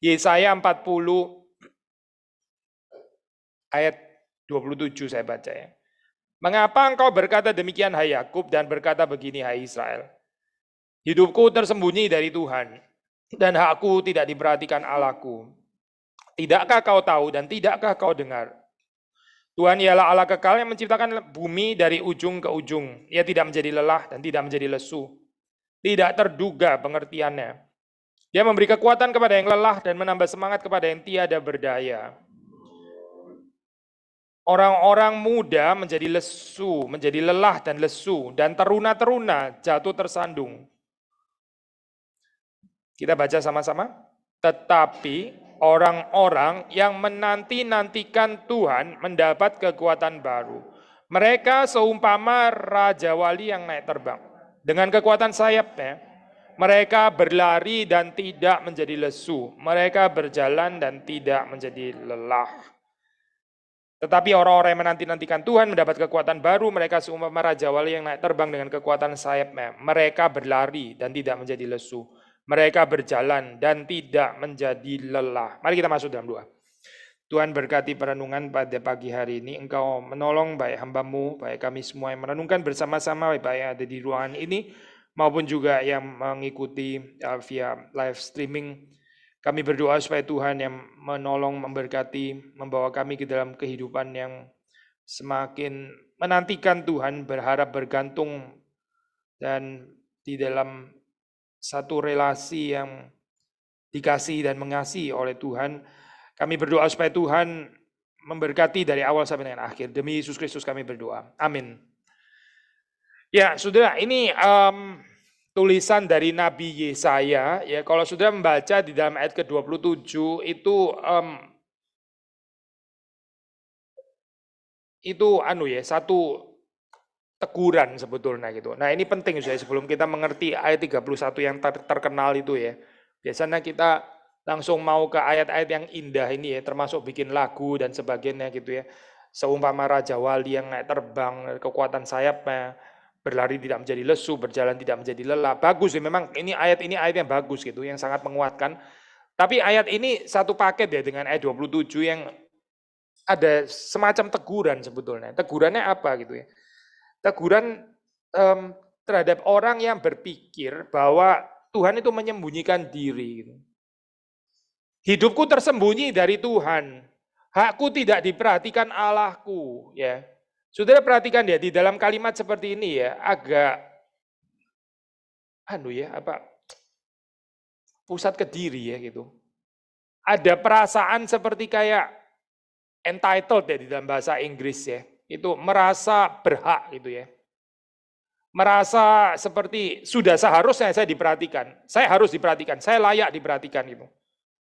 Yesaya 40 ayat 27 saya baca ya. Mengapa engkau berkata demikian hai Yakub dan berkata begini hai Israel? Hidupku tersembunyi dari Tuhan dan hakku tidak diperhatikan Allahku. Tidakkah kau tahu dan tidakkah kau dengar? Tuhan ialah Allah kekal yang menciptakan bumi dari ujung ke ujung. Ia tidak menjadi lelah dan tidak menjadi lesu. Tidak terduga pengertiannya. Dia memberi kekuatan kepada yang lelah dan menambah semangat kepada yang tiada berdaya. Orang-orang muda menjadi lesu, menjadi lelah dan lesu, dan teruna-teruna jatuh tersandung. Kita baca sama-sama. Tetapi orang-orang yang menanti-nantikan Tuhan mendapat kekuatan baru. Mereka seumpama Raja Wali yang naik terbang. Dengan kekuatan sayapnya, mereka berlari dan tidak menjadi lesu. Mereka berjalan dan tidak menjadi lelah. Tetapi orang-orang yang menanti-nantikan Tuhan mendapat kekuatan baru, mereka seumpama Raja Wali yang naik terbang dengan kekuatan sayapnya. Mereka berlari dan tidak menjadi lesu. Mereka berjalan dan tidak menjadi lelah. Mari kita masuk dalam doa. Tuhan berkati perenungan pada pagi hari ini. Engkau menolong baik hamba-Mu, baik kami semua yang merenungkan bersama-sama, baik yang ada di ruangan ini, maupun juga yang mengikuti via live streaming. Kami berdoa supaya Tuhan yang menolong, memberkati, membawa kami ke dalam kehidupan yang semakin menantikan Tuhan, berharap bergantung, dan di dalam satu relasi yang dikasihi dan mengasihi oleh Tuhan. Kami berdoa supaya Tuhan memberkati dari awal sampai dengan akhir. Demi Yesus Kristus kami berdoa. Amin. Ya, saudara, ini tulisan dari Nabi Yesaya, ya kalau sudah membaca di dalam ayat ke-27 itu satu teguran sebetulnya gitu. Nah, ini penting saya sebelum kita mengerti ayat 31 yang terkenal itu ya. Biasanya kita langsung mau ke ayat-ayat yang indah ini ya, termasuk bikin lagu dan sebagainya gitu ya. Seumpama Raja Wali yang naik terbang, kekuatan sayapnya, berlari tidak menjadi lesu, berjalan tidak menjadi lelah. Bagus ya, memang ini ayat yang bagus gitu, yang sangat menguatkan. Tapi ayat ini satu paket ya dengan ayat 27 yang ada semacam teguran sebetulnya. Tegurannya apa gitu ya? Teguran terhadap orang yang berpikir bahwa Tuhan itu menyembunyikan diri. Gitu. Hidupku tersembunyi dari Tuhan. Hakku tidak diperhatikan Allahku. Ya, saudara perhatikan ya di dalam kalimat seperti ini ya agak pusat ke diri ya gitu. Ada perasaan seperti kayak entitled ya di dalam bahasa Inggris ya. Itu merasa berhak gitu ya. Merasa seperti sudah seharusnya saya diperhatikan. Saya harus diperhatikan, saya layak diperhatikan gitu.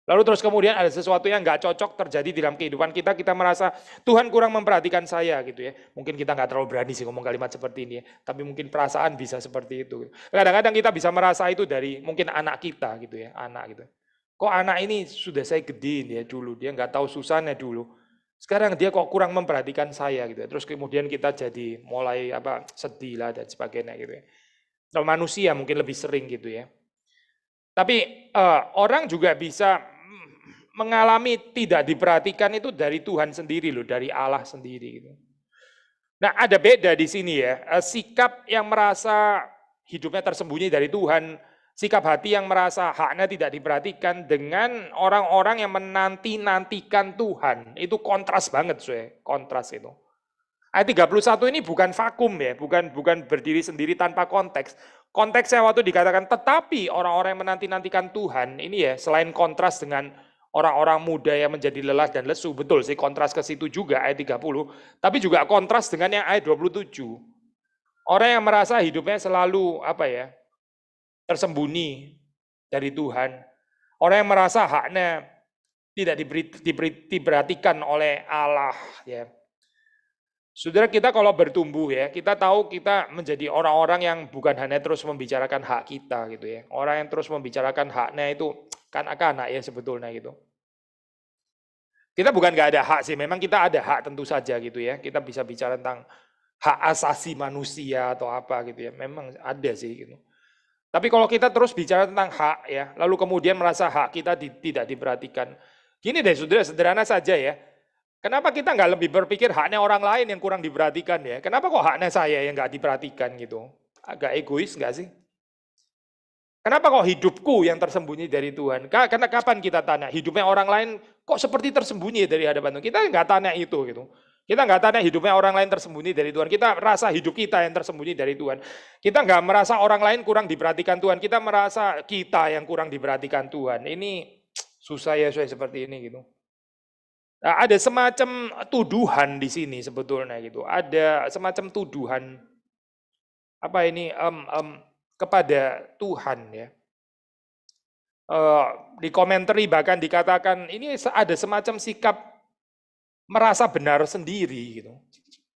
Lalu terus kemudian ada sesuatu yang nggak cocok terjadi dalam kehidupan kita, kita merasa Tuhan kurang memperhatikan saya gitu ya. Mungkin kita nggak terlalu berani sih ngomong kalimat seperti ini ya, tapi mungkin perasaan bisa seperti itu. Kadang-kadang kita bisa merasa itu dari mungkin anak kita gitu ya, anak gitu. Kok anak ini sudah saya gedein ya dulu, dia nggak tahu susahnya dulu. Sekarang dia kok kurang memperhatikan saya gitu. Terus kemudian kita jadi mulai sedih lah dan sebagainya gitu ya. Kalau manusia mungkin lebih sering gitu ya. Tapi orang juga bisa mengalami tidak diperhatikan itu dari Tuhan sendiri loh, dari Allah sendiri gitu. Nah, ada beda di sini ya. Sikap yang merasa hidupnya tersembunyi dari Tuhan, sikap hati yang merasa haknya tidak diperhatikan dengan orang-orang yang menanti-nantikan Tuhan. Itu kontras banget, kontras itu. Ayat 31 ini bukan vakum ya, bukan berdiri sendiri tanpa konteks. Konteksnya waktu dikatakan tetapi orang-orang yang menanti-nantikan Tuhan, ini ya selain kontras dengan orang-orang muda yang menjadi lelah dan lesu, betul sih kontras ke situ juga ayat 30, tapi juga kontras dengan yang ayat 27. Orang yang merasa hidupnya selalu tersembunyi dari Tuhan. Orang yang merasa haknya tidak diperhatikan oleh Allah ya. Saudara, kita kalau bertumbuh ya, kita tahu kita menjadi orang-orang yang bukan hanya terus membicarakan hak kita gitu ya. Orang yang terus membicarakan haknya itu kanak-kanak ya sebetulnya gitu. Kita bukan nggak ada hak sih, memang kita ada hak tentu saja gitu ya. Kita bisa bicara tentang hak asasi manusia atau apa gitu ya. Memang ada sih gitu. Tapi kalau kita terus bicara tentang hak ya, lalu kemudian merasa hak kita tidak diperhatikan. Gini deh saudara, sederhana saja ya. Kenapa kita nggak lebih berpikir haknya orang lain yang kurang diperhatikan ya? Kenapa kok haknya saya yang nggak diperhatikan gitu? Agak egois nggak sih? Kenapa kok hidupku yang tersembunyi dari Tuhan? Karena kapan kita tanya hidupnya orang lain kok seperti tersembunyi dari hadapan Tuhan? Kita nggak tanya itu gitu. Kita nggak tanya hidupnya orang lain tersembunyi dari Tuhan. Kita rasa hidup kita yang tersembunyi dari Tuhan. Kita nggak merasa orang lain kurang diperhatikan Tuhan. Kita merasa kita yang kurang diperhatikan Tuhan. Ini susah ya saya seperti ini gitu. Nah, ada semacam tuduhan di sini sebetulnya gitu. Ada semacam tuduhan apa ini kepada Tuhan ya. Di komentari bahkan dikatakan ini ada semacam sikap merasa benar sendiri gitu.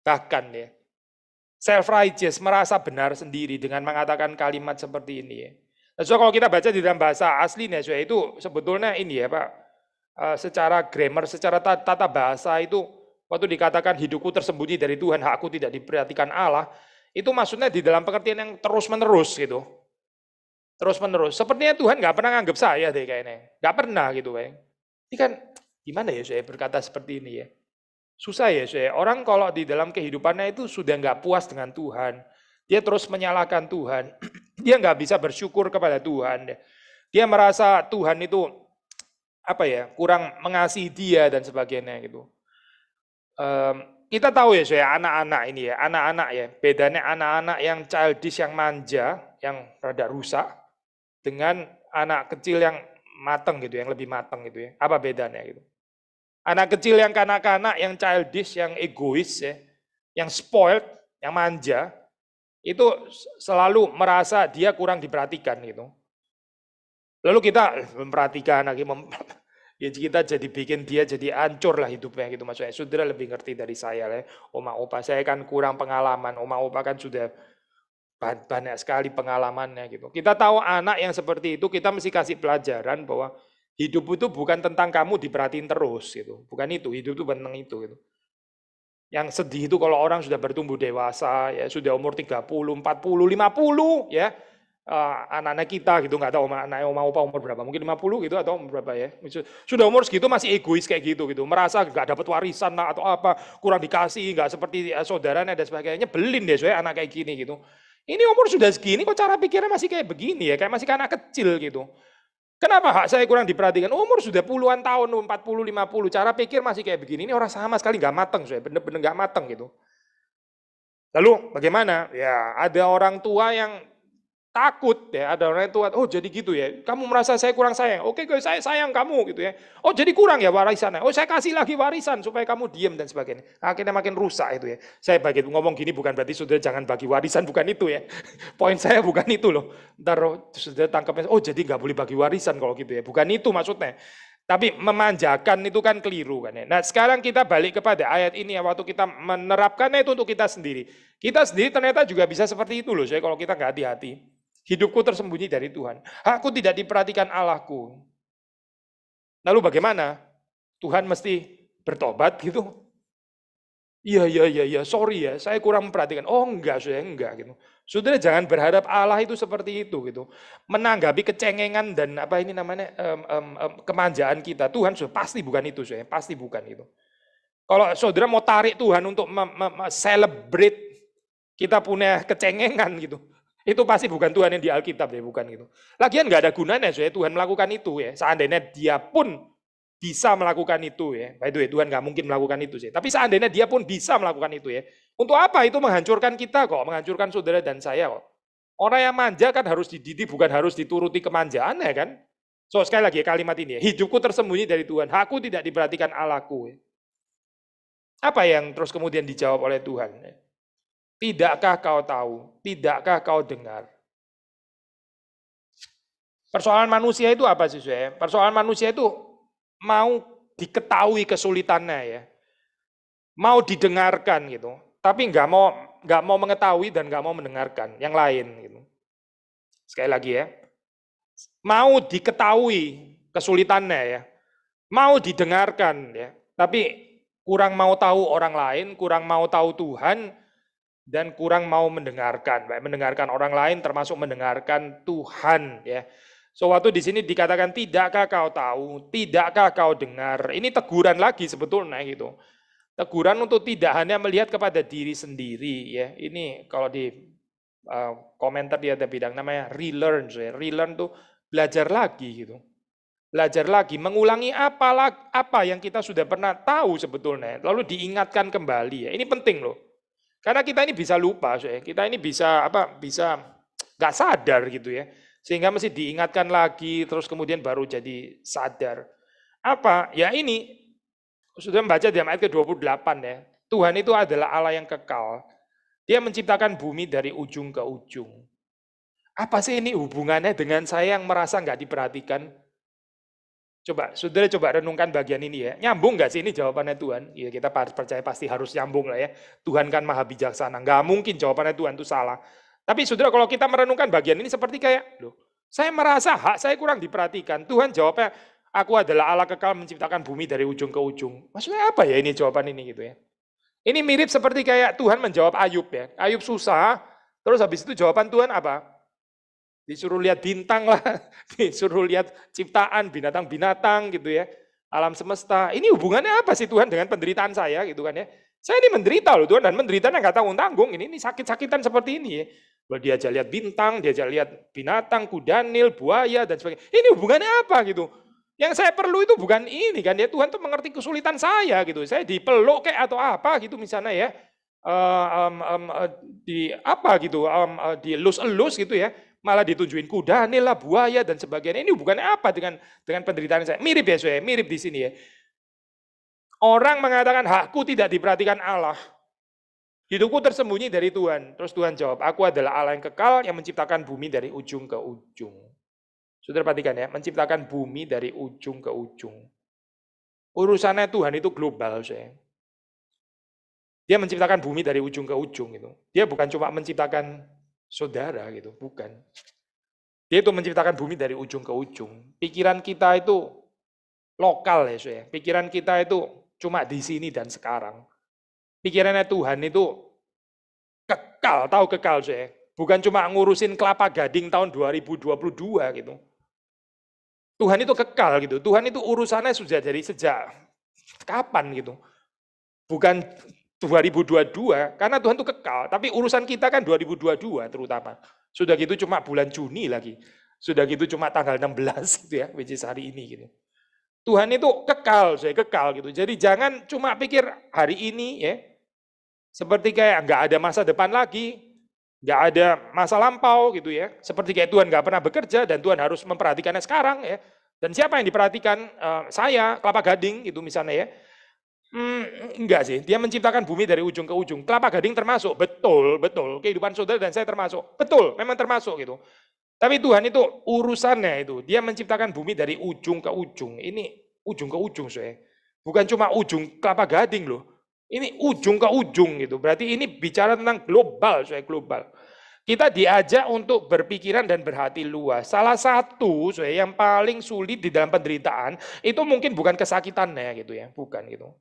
Bahkan ya. Self righteous, merasa benar sendiri dengan mengatakan kalimat seperti ini ya. Nah, so kalau kita baca di dalam bahasa aslinya so, itu sebetulnya ini ya Pak, secara grammar, secara tata bahasa itu waktu dikatakan hidupku tersembunyi dari Tuhan, hakku tidak diperhatikan Allah, itu maksudnya di dalam pengertian yang terus-menerus gitu. Terus-menerus. Sepertinya Tuhan nggak pernah nganggap saya deh kayaknya. Nggak pernah gitu. Ini kan gimana ya saya berkata seperti ini ya. Susah ya saya. Orang kalau di dalam kehidupannya itu sudah nggak puas dengan Tuhan. Dia terus menyalahkan Tuhan. Dia nggak bisa bersyukur kepada Tuhan. Dia merasa Tuhan itu apa ya, kurang mengasihi dia dan sebagainya gitu. Kita tahu ya saya anak-anak ini ya, anak-anak ya, bedanya anak-anak yang childish, yang manja, yang rada rusak, dengan anak kecil yang mateng gitu, yang lebih mateng gitu ya. Apa bedanya gitu? Anak kecil yang kanak-kanak, yang childish, yang egois ya, yang spoiled, yang manja, itu selalu merasa dia kurang diperhatikan gitu. Lalu kita memperhatikan lagi, ya kita jadi bikin dia jadi hancur lah hidupnya gitu maksudnya. Saudara lebih ngerti dari saya lah. Oma opa saya kan kurang pengalaman, oma opa kan sudah banyak sekali pengalamannya gitu. Kita tahu anak yang seperti itu kita mesti kasih pelajaran bahwa hidup itu bukan tentang kamu diperhatiin terus gitu. Bukan itu, hidup itu tentang itu gitu. Yang sedih itu kalau orang sudah bertumbuh dewasa ya, sudah umur 30, 40, 50 ya. Anak-anak kita gitu, nggak tahu anak oma opa umur berapa, mungkin 50 gitu atau umur berapa ya. Sudah umur segitu masih egois kayak gitu, merasa nggak dapat warisan lah atau apa, kurang dikasih, nggak seperti saudaranya dan sebagainya, belin deh saya anak kayak gini gitu. Ini umur sudah segini kok cara pikirnya masih kayak begini ya, kayak masih anak kecil gitu. Kenapa hak saya kurang diperhatikan? Umur sudah puluhan tahun, 40, 50, cara pikir masih kayak begini. Ini orang sama sekali nggak mateng, saya bener-bener nggak mateng gitu. Lalu bagaimana? Ya ada orang tua yang takut ya, ada orang tua, oh jadi gitu ya, kamu merasa saya kurang sayang, oke saya sayang kamu gitu ya, oh jadi kurang ya warisannya, oh saya kasih lagi warisan supaya kamu diam dan sebagainya, akhirnya makin rusak itu ya. Saya bagi ngomong gini bukan berarti saudara jangan bagi warisan, bukan itu ya, poin saya bukan itu loh, ntar saudara tangkapnya, oh jadi nggak boleh bagi warisan kalau gitu ya, bukan itu maksudnya. Tapi memanjakan itu kan keliru kan ya. Nah sekarang kita balik kepada ayat ini ya, waktu kita menerapkannya itu untuk kita sendiri. Kita sendiri ternyata juga bisa seperti itu loh, saya kalau kita nggak hati-hati. Hidupku tersembunyi dari Tuhan. Aku tidak diperhatikan Allahku. Lalu bagaimana? Tuhan mesti bertobat gitu? Iya, sorry ya, saya kurang memperhatikan. Oh enggak, saya enggak gitu. Saudara jangan berharap Allah itu seperti itu gitu. Menanggapi kecengengan dan apa ini namanya kemanjaan kita. Tuhan sudah pasti bukan itu, saya pasti bukan itu. Kalau saudara mau tarik Tuhan untuk celebrate kita punya kecengengan gitu, itu pasti bukan Tuhan yang di Alkitab ya, bukan gitu. Lagian nggak ada gunanya ya Tuhan melakukan itu ya. Seandainya dia pun bisa melakukan itu ya. By the way, Tuhan nggak mungkin melakukan itu sih. Tapi seandainya dia pun bisa melakukan itu ya. Untuk apa itu menghancurkan kita kok, menghancurkan saudara dan saya kok. Orang yang manja kan harus dididik, bukan harus dituruti kemanjaannya kan. So sekali lagi kalimat ini ya, hidupku tersembunyi dari Tuhan, aku tidak diperhatikan Allahku. Ya. Apa yang terus kemudian dijawab oleh Tuhan? Ya. Tidakkah kau tahu? Tidakkah kau dengar? Persoalan manusia itu apa sih, saya? Persoalan manusia itu mau diketahui kesulitannya ya, mau didengarkan gitu, tapi nggak mau mengetahui dan nggak mau mendengarkan yang lain gitu. Sekali lagi ya, mau diketahui kesulitannya ya, mau didengarkan ya, tapi kurang mau tahu orang lain, kurang mau tahu Tuhan. dan kurang mau mendengarkan. Baik mendengarkan orang lain termasuk mendengarkan Tuhan ya. So waktu di sini dikatakan tidakkah kau tahu, tidakkah kau dengar. Ini teguran lagi sebetulnya gitu. Teguran untuk tidak hanya melihat kepada diri sendiri ya. Ini kalau di komentar dia ada bidang namanya relearn ya. Relearn tuh belajar lagi gitu. Belajar lagi, mengulangi apa yang kita sudah pernah tahu sebetulnya, lalu diingatkan kembali ya. Ini penting loh. Karena kita ini bisa lupa, kita ini bisa nggak sadar gitu ya. Sehingga mesti diingatkan lagi, terus kemudian baru jadi sadar. Apa? Ya ini, sudah membaca di ayat ke-28 ya. Tuhan itu adalah Allah yang kekal. Dia menciptakan bumi dari ujung ke ujung. Apa sih ini hubungannya dengan saya yang merasa nggak diperhatikan? Coba, saudara coba renungkan bagian ini ya. Nyambung nggak sih ini jawabannya Tuhan? Ya kita percaya pasti harus nyambung lah ya. Tuhan kan maha bijaksana. Nggak mungkin jawabannya Tuhan itu salah. Tapi saudara kalau kita merenungkan bagian ini seperti kayak, loh, saya merasa hak saya kurang diperhatikan. Tuhan jawabnya, aku adalah Allah kekal menciptakan bumi dari ujung ke ujung. Maksudnya apa ya ini jawaban ini gitu ya. Ini mirip seperti kayak Tuhan menjawab Ayub ya. Ayub susah, terus habis itu jawaban Tuhan apa? Disuruh lihat bintang lah, disuruh lihat ciptaan, binatang-binatang gitu ya, alam semesta. Ini hubungannya apa sih Tuhan dengan penderitaan saya gitu kan ya? Saya ini menderita loh Tuhan, dan menderitanya nggak tanggung-tanggung. Ini sakit-sakitan seperti ini ya. Diajak lihat bintang, diajak lihat binatang, kudanil, buaya, dan sebagainya. Ini hubungannya apa gitu? Yang saya perlu itu bukan ini kan ya, Tuhan tuh mengerti kesulitan saya gitu. Saya dipeluk kayak atau apa gitu misalnya ya. Di apa gitu, dielus-elus gitu ya, malah ditunjukin kuda, lah buaya dan sebagainya. Ini bukan apa dengan penderitaan saya. Mirip ya, saya mirip di sini ya. Orang mengatakan hakku tidak diperhatikan Allah. Hidupku tersembunyi dari Tuhan. Terus Tuhan jawab, aku adalah Allah yang kekal yang menciptakan bumi dari ujung ke ujung. Saudara perhatikan ya, menciptakan bumi dari ujung ke ujung. Urusannya Tuhan itu global, saya. Dia menciptakan bumi dari ujung ke ujung gitu. Dia bukan cuma menciptakan saudara gitu, bukan. Dia itu menciptakan bumi dari ujung ke ujung. Pikiran kita itu lokal ya, saya. Pikiran kita itu cuma di sini dan sekarang. Pikirannya Tuhan itu kekal, tahu kekal saya. Bukan cuma ngurusin Kelapa Gading tahun 2022 gitu. Tuhan itu kekal gitu. Tuhan itu urusannya sudah dari sejak kapan gitu. Bukan 2022, karena Tuhan itu kekal, tapi urusan kita kan 2022 terutama. Sudah gitu cuma bulan Juni lagi. Sudah gitu cuma tanggal 16 gitu ya, which is hari ini gitu. Tuhan itu kekal, saya kekal gitu. Jadi jangan cuma pikir hari ini ya, seperti kayak nggak ada masa depan lagi, nggak ada masa lampau gitu ya. Seperti kayak Tuhan nggak pernah bekerja dan Tuhan harus memperhatikannya sekarang ya. Dan siapa yang diperhatikan? Saya, Kelapa Gading itu misalnya ya. Enggak sih, dia menciptakan bumi dari ujung ke ujung. Kelapa Gading termasuk, betul, betul. Kehidupan saudara dan saya termasuk, betul, memang termasuk gitu. Tapi Tuhan itu urusannya itu, dia menciptakan bumi dari ujung ke ujung. Ini ujung ke ujung, saya. Bukan cuma ujung Kelapa Gading loh. Ini ujung ke ujung gitu. Berarti ini bicara tentang global, saya global. Kita diajak untuk berpikiran dan berhati luas. Salah satu saya yang paling sulit di dalam penderitaan itu mungkin bukan kesakitannya gitu ya, bukan gitu.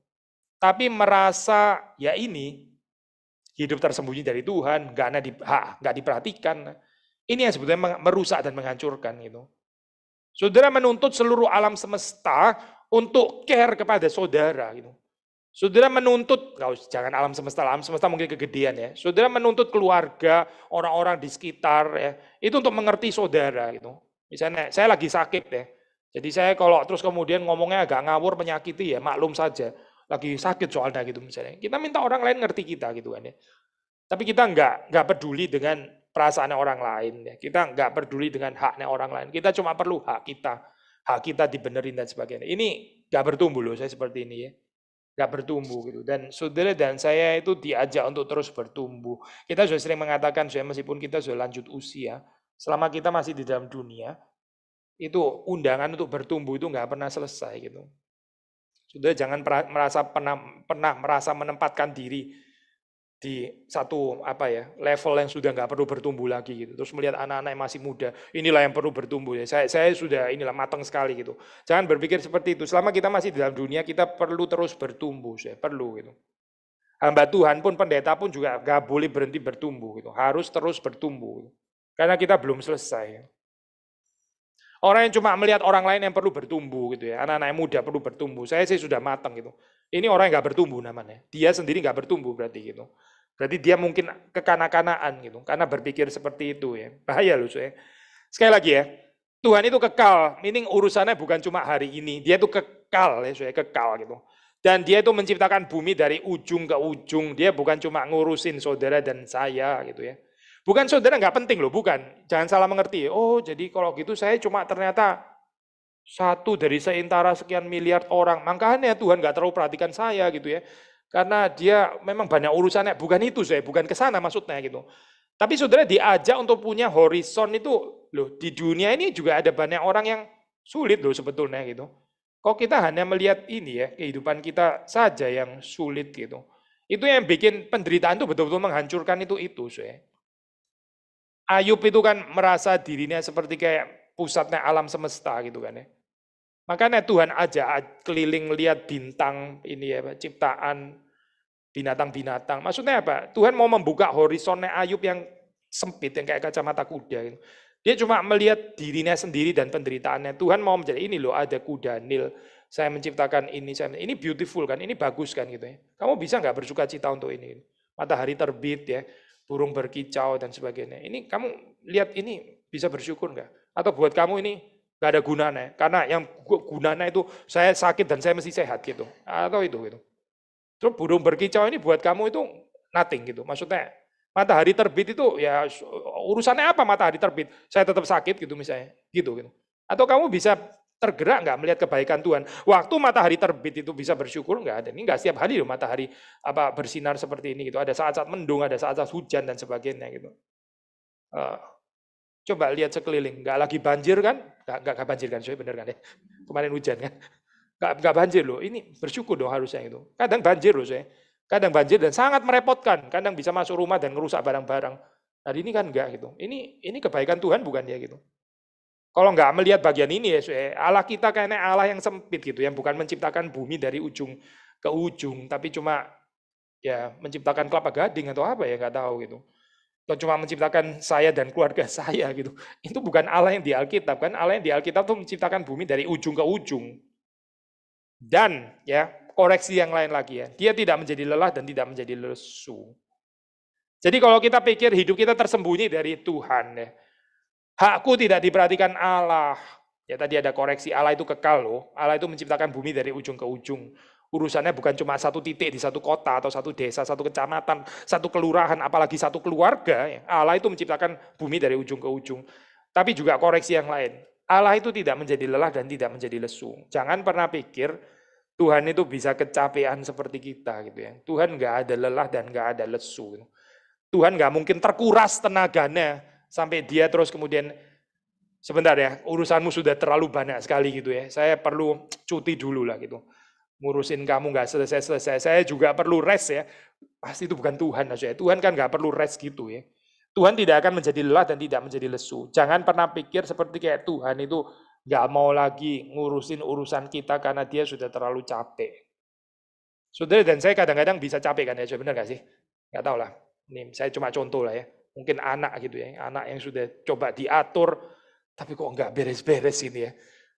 Tapi merasa ya ini hidup tersembunyi dari Tuhan, nggak diperhatikan. Ini yang sebetulnya merusak dan menghancurkan gitu. Saudara menuntut seluruh alam semesta untuk care kepada saudara gitu. Saudara menuntut, jangan alam semesta mungkin kegedean ya. Saudara menuntut keluarga, orang-orang di sekitar ya, itu untuk mengerti saudara gitu. Misalnya saya lagi sakit ya. Jadi saya kalau terus kemudian ngomongnya agak ngawur menyakiti ya, maklum saja. Lagi sakit soalnya gitu misalnya. Kita minta orang lain ngerti kita gitu kan ya. Tapi kita nggak peduli dengan perasaan orang lain ya. Kita nggak peduli dengan haknya orang lain. Kita cuma perlu hak kita dibenerin dan sebagainya. Ini nggak bertumbuh loh saya seperti ini ya. Nggak bertumbuh gitu. Dan saudara dan saya itu diajak untuk terus bertumbuh. Kita sudah sering mengatakan, meskipun kita sudah lanjut usia, selama kita masih di dalam dunia, itu undangan untuk bertumbuh itu nggak pernah selesai gitu. Saudara jangan pernah merasa menempatkan diri di satu level yang sudah nggak perlu bertumbuh lagi gitu. Terus melihat anak-anak yang masih muda, inilah yang perlu bertumbuh ya. Saya sudah matang sekali gitu. Jangan berpikir seperti itu. Selama kita masih di dalam dunia, kita perlu terus bertumbuh, saya perlu gitu. Hamba Tuhan pun, pendeta pun juga nggak boleh berhenti bertumbuh, gitu. Harus terus bertumbuh, karena kita belum selesai. Orang yang cuma melihat orang lain yang perlu bertumbuh gitu ya, anak-anak yang muda perlu bertumbuh. Saya sih sudah matang gitu. Ini orang yang nggak bertumbuh namanya. Dia sendiri nggak bertumbuh berarti gitu. Berarti dia mungkin kekanak-kanakan gitu, karena berpikir seperti itu ya. Bahaya loh saya. Sekali lagi ya, Tuhan itu kekal, meaning urusannya bukan cuma hari ini, dia itu kekal ya, saya kekal gitu. Dan dia itu menciptakan bumi dari ujung ke ujung, dia bukan cuma ngurusin saudara dan saya gitu ya. Bukan saudara nggak penting loh, bukan. Jangan salah mengerti. Oh, jadi kalau gitu saya cuma ternyata satu dari seantara sekian miliar orang. Makanya Tuhan nggak terlalu perhatikan saya gitu ya. Karena dia memang banyak urusannya. Bukan itu saya, bukan ke sana maksudnya gitu. Tapi saudara diajak untuk punya horizon itu, loh di dunia ini juga ada banyak orang yang sulit loh sebetulnya gitu. Kok kita hanya melihat ini ya, kehidupan kita saja yang sulit gitu. Itu yang bikin penderitaan itu betul-betul menghancurkan itu saya. Ayub itu kan merasa dirinya seperti kayak pusatnya alam semesta gitu kan ya. Makanya Tuhan aja keliling lihat bintang ini ya, ciptaan binatang-binatang. Maksudnya apa? Tuhan mau membuka horizonnya Ayub yang sempit, yang kayak kacamata kuda gitu. Dia cuma melihat dirinya sendiri dan penderitaannya. Tuhan mau menjadi ini loh, ada kuda Nil. Saya menciptakan ini beautiful kan, ini bagus kan gitu ya. Kamu bisa nggak bersuka cita untuk ini? Matahari terbit ya, burung berkicau dan sebagainya. Ini kamu lihat ini bisa bersyukur nggak? Atau buat kamu ini nggak ada gunanya? Karena yang gunanya itu saya sakit dan saya mesti sehat gitu. Atau itu gitu. Terus burung berkicau ini buat kamu itu nothing gitu. Maksudnya matahari terbit itu ya urusannya apa matahari terbit? Saya tetap sakit gitu misalnya, gitu. Atau kamu bisa tergerak nggak melihat kebaikan Tuhan? Waktu matahari terbit itu bisa bersyukur nggak ada? Ini nggak setiap hari loh matahari bersinar seperti ini gitu. Ada saat-saat mendung, ada saat-saat hujan dan sebagainya gitu. Coba lihat sekeliling, nggak lagi banjir kan? Nggak banjir kan, saya bener kan ya? Kemarin hujan kan? Nggak banjir loh, ini bersyukur dong harusnya itu. Kadang banjir loh saya. Kadang banjir dan sangat merepotkan. Kadang bisa masuk rumah dan merusak barang-barang. Nah ini kan enggak gitu. Ini kebaikan Tuhan bukan ya gitu. Kalau nggak melihat bagian ini ya, Allah kita kayaknya Allah yang sempit gitu, yang bukan menciptakan bumi dari ujung ke ujung, tapi cuma ya menciptakan kelapa gading atau apa ya nggak tahu gitu. Atau cuma menciptakan saya dan keluarga saya gitu. Itu bukan Allah yang di Alkitab kan? Allah yang di Alkitab tuh menciptakan bumi dari ujung ke ujung. Dan ya koreksi yang lain lagi ya, dia tidak menjadi lelah dan tidak menjadi lesu. Jadi kalau kita pikir hidup kita tersembunyi dari Tuhan ya, hakku tidak diperhatikan Allah. Ya tadi ada koreksi, Allah itu kekal loh. Allah itu menciptakan bumi dari ujung ke ujung. Urusannya bukan cuma satu titik di satu kota atau satu desa, satu kecamatan, satu kelurahan, apalagi satu keluarga. Ya. Allah itu menciptakan bumi dari ujung ke ujung. Tapi juga koreksi yang lain. Allah itu tidak menjadi lelah dan tidak menjadi lesu. Jangan pernah pikir Tuhan itu bisa kecapean seperti kita gitu ya. Tuhan nggak ada lelah dan nggak ada lesu. Tuhan nggak mungkin terkuras tenaganya sampai dia terus kemudian sebentar ya, urusanmu sudah terlalu banyak sekali gitu ya. Saya perlu cuti dulu lah gitu. Ngurusin kamu nggak selesai-selesai. Saya juga perlu rest ya. Pasti itu bukan Tuhan aja. Tuhan kan nggak perlu rest gitu ya. Tuhan tidak akan menjadi lelah dan tidak menjadi lesu. Jangan pernah pikir seperti kayak Tuhan itu nggak mau lagi ngurusin urusan kita karena dia sudah terlalu capek. Saudara dan saya kadang-kadang bisa capek kan ya, benar nggak sih? Nggak tahu lah. Ini saya cuma contoh lah ya. Mungkin anak gitu ya, anak yang sudah coba diatur, tapi kok nggak beres-beres ini ya.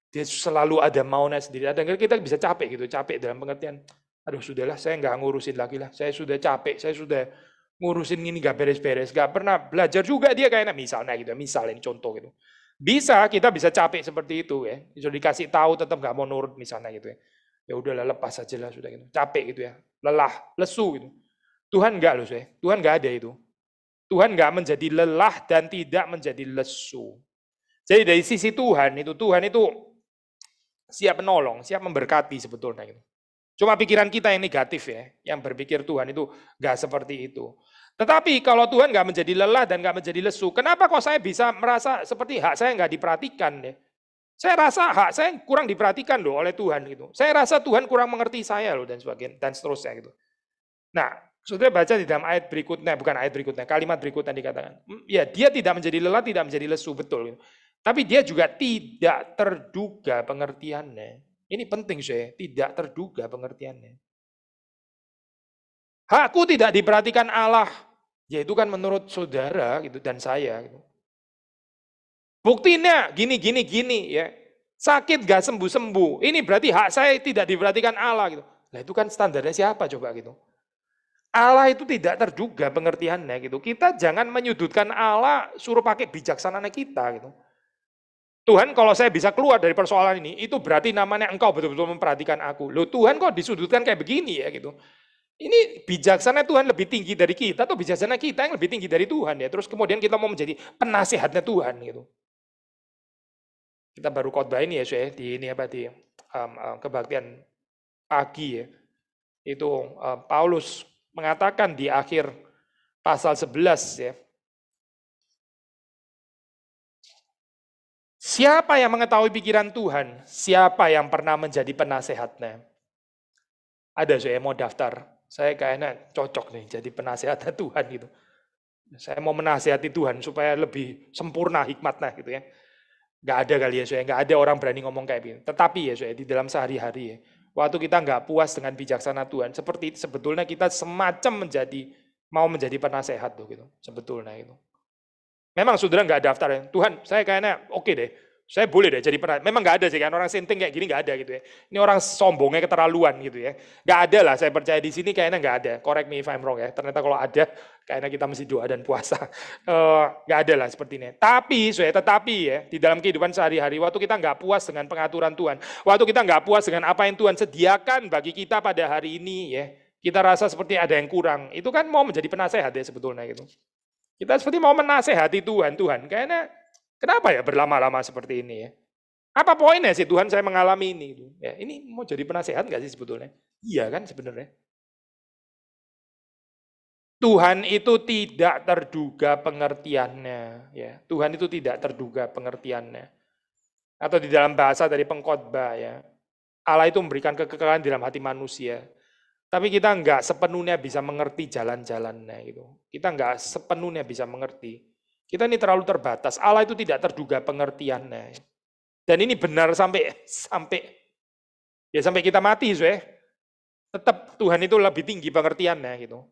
Dia selalu ada maunya sendiri. Kadang-kadang kita bisa capek gitu, capek dalam pengertian, aduh sudahlah saya nggak ngurusin lagi lah, saya sudah capek, saya sudah ngurusin ini nggak beres-beres, nggak pernah belajar juga dia kayaknya misalnya gitu, misalnya contoh gitu. Kita bisa capek seperti itu ya. Sudah dikasih tahu tetap nggak mau nurut misalnya gitu ya. Ya udahlah lepas aja lah sudah gitu. Capek gitu ya, lelah, lesu gitu. Tuhan enggak loh saya, Tuhan enggak ada itu. Tuhan enggak menjadi lelah dan tidak menjadi lesu. Jadi dari sisi Tuhan itu siap menolong, siap memberkati sebetulnya gitu. Cuma pikiran kita yang negatif ya, yang berpikir Tuhan itu enggak seperti itu. Tetapi kalau Tuhan enggak menjadi lelah dan enggak menjadi lesu, kenapa kok saya bisa merasa seperti hak saya enggak diperhatikan ya? Saya rasa hak saya kurang diperhatikan loh oleh Tuhan gitu. Saya rasa Tuhan kurang mengerti saya loh dan sebagainya dan seterusnya gitu. Nah, saudara baca di dalam ayat berikutnya, bukan ayat berikutnya, kalimat berikutnya dikatakan, ya dia tidak menjadi lelah, tidak menjadi lesu, betul. Gitu. Tapi dia juga tidak terduga pengertiannya. Ini penting saya, tidak terduga pengertiannya. Hakku tidak diperhatikan Allah. Ya itu kan menurut saudara gitu dan saya gitu. Buktinya gini ya. Sakit gak sembuh-sembuh. Ini berarti hak saya tidak diperhatikan Allah gitu. Nah itu kan standarnya siapa coba gitu. Allah itu tidak terduga pengertiannya gitu. Kita jangan menyudutkan Allah suruh pakai bijaksananya kita gitu. Tuhan kalau saya bisa keluar dari persoalan ini, itu berarti namanya engkau betul-betul memperhatikan aku. Loh Tuhan kok disudutkan kayak begini ya gitu. Ini bijaksana Tuhan lebih tinggi dari kita, atau bijaksana kita yang lebih tinggi dari Tuhan ya. Terus kemudian kita mau menjadi penasehatnya Tuhan gitu. Kita baru khotbah ini ya, di ini apa di kebaktian pagi ya. Itu Paulus mengatakan di akhir pasal 11 ya. Siapa yang mengetahui pikiran Tuhan? Siapa yang pernah menjadi penasehatnya? Ada saya mau daftar. Saya kayaknya cocok nih jadi penasehatnya Tuhan gitu. Saya mau menasehati Tuhan supaya lebih sempurna hikmatnya gitu ya. Nggak ada kali ya saya, nggak ada orang berani ngomong kayak gitu. Tetapi ya saya di dalam sehari-hari ya, waktu kita nggak puas dengan bijaksana Tuhan, seperti itu sebetulnya kita semacam mau menjadi penasehat tuh gitu, sebetulnya itu. Memang saudara nggak daftar ya, Tuhan saya kayaknya oke deh, saya boleh deh jadi penasehat. Memang nggak ada sih kan, orang sinting kayak gini nggak ada gitu ya. Ini orang sombongnya keterlaluan gitu ya. Nggak ada lah, saya percaya di sini kayaknya nggak ada. Correct me if I'm wrong ya, ternyata kalau ada, kayaknya kita mesti doa dan puasa. Nggak ada lah seperti ini. Tetapi ya, di dalam kehidupan sehari-hari, waktu kita nggak puas dengan pengaturan Tuhan, waktu kita nggak puas dengan apa yang Tuhan sediakan bagi kita pada hari ini ya, kita rasa seperti ada yang kurang. Itu kan mau menjadi penasehat ya sebetulnya gitu. Kita seperti mau menasehati Tuhan, kayaknya kenapa ya berlama-lama seperti ini ya? Apa poinnya sih Tuhan saya mengalami ini? Ya, ini mau jadi penasehat nggak sih sebetulnya? Iya kan sebenarnya. Tuhan itu tidak terduga pengertiannya, ya. Tuhan itu tidak terduga pengertiannya. Atau di dalam bahasa dari pengkhotbah ya, Allah itu memberikan kekekalan di dalam hati manusia. Tapi kita nggak sepenuhnya bisa mengerti jalan-jalannya gitu. Kita nggak sepenuhnya bisa mengerti. Kita ini terlalu terbatas. Allah itu tidak terduga pengertiannya. Dan ini benar sampai kita mati, tetap Tuhan itu lebih tinggi pengertiannya gitu.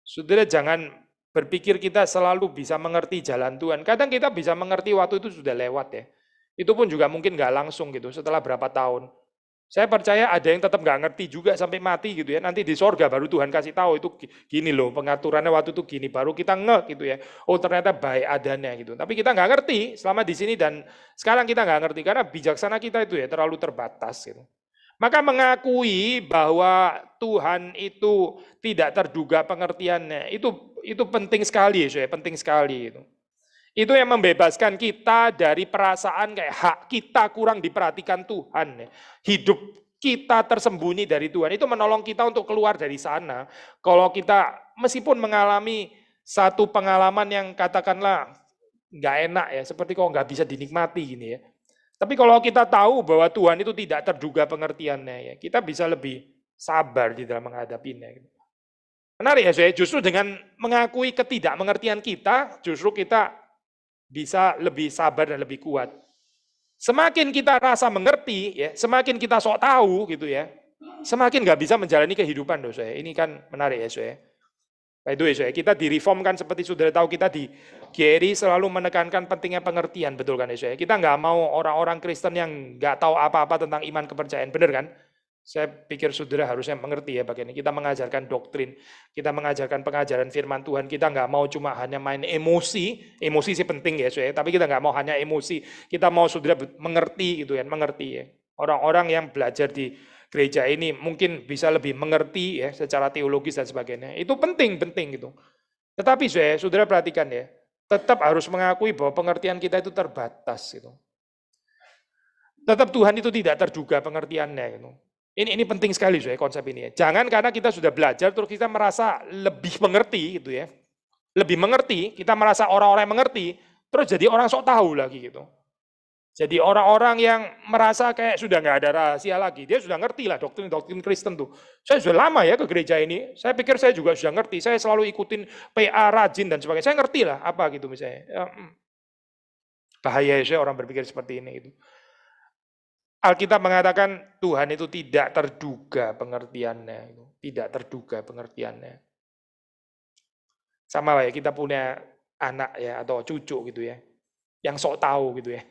Saudara jangan berpikir kita selalu bisa mengerti jalan Tuhan. Kadang kita bisa mengerti waktu itu sudah lewat ya. Itu pun juga mungkin nggak langsung gitu setelah berapa tahun. Saya percaya ada yang tetap nggak ngerti juga sampai mati gitu ya. Nanti di sorga baru Tuhan kasih tahu itu gini loh pengaturannya waktu itu gini. Baru kita ngeh gitu ya. Oh ternyata baik adanya gitu. Tapi kita nggak ngerti selama di sini dan sekarang kita nggak ngerti karena bijaksana kita itu ya terlalu terbatas gitu. Maka mengakui bahwa Tuhan itu tidak terduga pengertiannya itu penting sekali ya, penting sekali itu. Itu yang membebaskan kita dari perasaan kayak hak kita kurang diperhatikan Tuhan. Hidup kita tersembunyi dari Tuhan. Itu menolong kita untuk keluar dari sana. Kalau kita meskipun mengalami satu pengalaman yang katakanlah nggak enak ya, seperti kok nggak bisa dinikmati gini ya. Tapi kalau kita tahu bahwa Tuhan itu tidak terduga pengertiannya ya, kita bisa lebih sabar di dalam menghadapinya. Menarik ya, saya justru dengan mengakui ketidakmengertian kita, justru kita bisa lebih sabar dan lebih kuat. Semakin kita rasa mengerti, ya, semakin kita sok tahu gitu ya, semakin nggak bisa menjalani kehidupan doh saya. Ini kan menarik ya saya. By the way, saya kita di reform kan seperti sudah tahu kita di GRI selalu menekankan pentingnya pengertian, betul kan ya saya. Kita nggak mau orang-orang Kristen yang nggak tahu apa-apa tentang iman kepercayaan, benar kan? Saya pikir saudara harusnya mengerti ya bagian ini. Kita mengajarkan doktrin, kita mengajarkan pengajaran firman Tuhan. Kita nggak mau cuma hanya main emosi sih penting ya, tapi kita nggak mau hanya emosi. Kita mau saudara mengerti gitu ya, mengerti ya. Orang-orang yang belajar di gereja ini mungkin bisa lebih mengerti ya secara teologis dan sebagainya. Itu penting gitu. Tetapi saudara perhatikan ya, tetap harus mengakui bahwa pengertian kita itu terbatas gitu. Tetap Tuhan itu tidak terduga pengertiannya gitu. Ini penting sekali konsep ini ya. Jangan karena kita sudah belajar terus kita merasa lebih mengerti gitu ya. Lebih mengerti, kita merasa orang-orang yang mengerti, terus jadi orang sok tahu lagi gitu. Jadi orang-orang yang merasa kayak sudah nggak ada rahasia lagi, dia sudah ngerti lah doktrin Kristen tuh. Saya sudah lama ya ke gereja ini, saya pikir saya juga sudah ngerti, saya selalu ikutin PA rajin dan sebagainya, saya ngerti lah apa gitu misalnya. Bahaya ya orang berpikir seperti ini gitu. Alkitab mengatakan Tuhan itu tidak terduga pengertiannya. tidak terduga pengertiannya. Sama lah ya, kita punya anak ya atau cucu gitu ya, yang sok tahu gitu ya.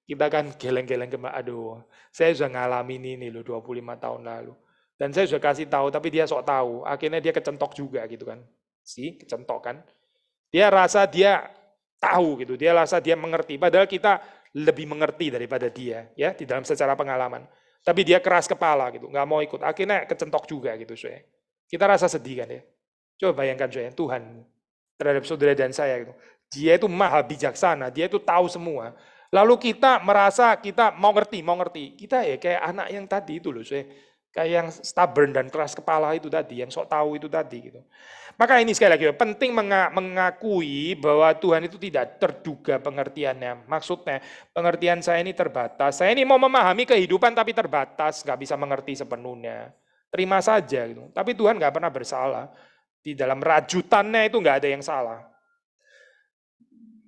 Kita kan geleng-geleng aduh, saya sudah ngalamin ini loh 25 tahun lalu. Dan saya sudah kasih tahu, tapi dia sok tahu. Akhirnya dia kecentok juga gitu kan. Kecentok kan. Dia rasa dia tahu gitu, dia rasa dia mengerti. Padahal kita lebih mengerti daripada dia ya di dalam secara pengalaman. Tapi dia keras kepala gitu, nggak mau ikut. Akhirnya kecentok juga gitu, saya. Kita rasa sedih kan ya. Coba bayangkan saya, Tuhan terhadap saudara dan saya gitu. Dia itu maha bijaksana, dia itu tahu semua. Lalu kita merasa kita mau ngerti. Kita ya kayak anak yang tadi itu loh, saya. Kayak yang stubborn dan keras kepala itu tadi, yang sok tahu itu tadi gitu. Maka ini sekali lagi penting mengakui bahwa Tuhan itu tidak terduga pengertiannya. Maksudnya pengertian saya ini terbatas. Saya ini mau memahami kehidupan tapi terbatas, nggak bisa mengerti sepenuhnya. Terima saja gitu. Tapi Tuhan nggak pernah bersalah. Di dalam rajutannya itu nggak ada yang salah.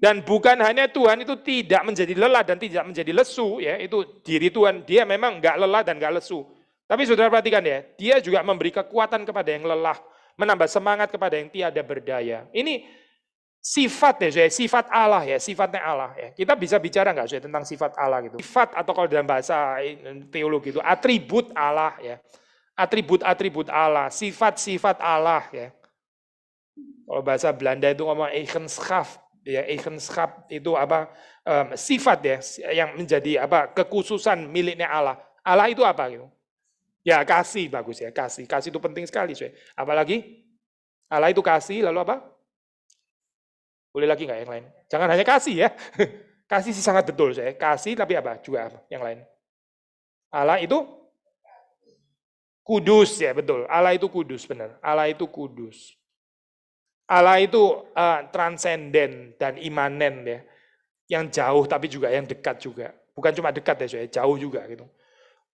Dan bukan hanya Tuhan itu tidak menjadi lelah dan tidak menjadi lesu, ya itu diri Tuhan, dia memang nggak lelah dan nggak lesu. Tapi saudara perhatikan ya, dia juga memberi kekuatan kepada yang lelah, menambah semangat kepada yang tiada berdaya. Ini sifat ya, sifat Allah ya, sifatnya Allah ya. Kita bisa bicara nggak tentang sifat Allah gitu? Sifat atau kalau dalam bahasa teologi itu atribut Allah ya, atribut-atribut Allah, sifat-sifat Allah ya. Kalau bahasa Belanda itu ngomong eigenschap, ya eigenschap itu apa sifat ya yang menjadi apa kekhususan miliknya Allah. Allah itu apa gitu? Ya kasih, bagus ya, kasih itu penting sekali, saya. Apalagi Allah itu kasih, lalu apa? Boleh lagi nggak yang lain? Jangan hanya kasih ya. Kasih sih sangat betul, saya. Kasih tapi apa? Juga apa? Yang lain. Allah itu kudus ya, betul. Allah itu kudus, benar. Allah itu kudus. Allah itu transenden dan imanen ya. Yang jauh tapi juga yang dekat juga. Bukan cuma dekat ya, saya, jauh juga gitu.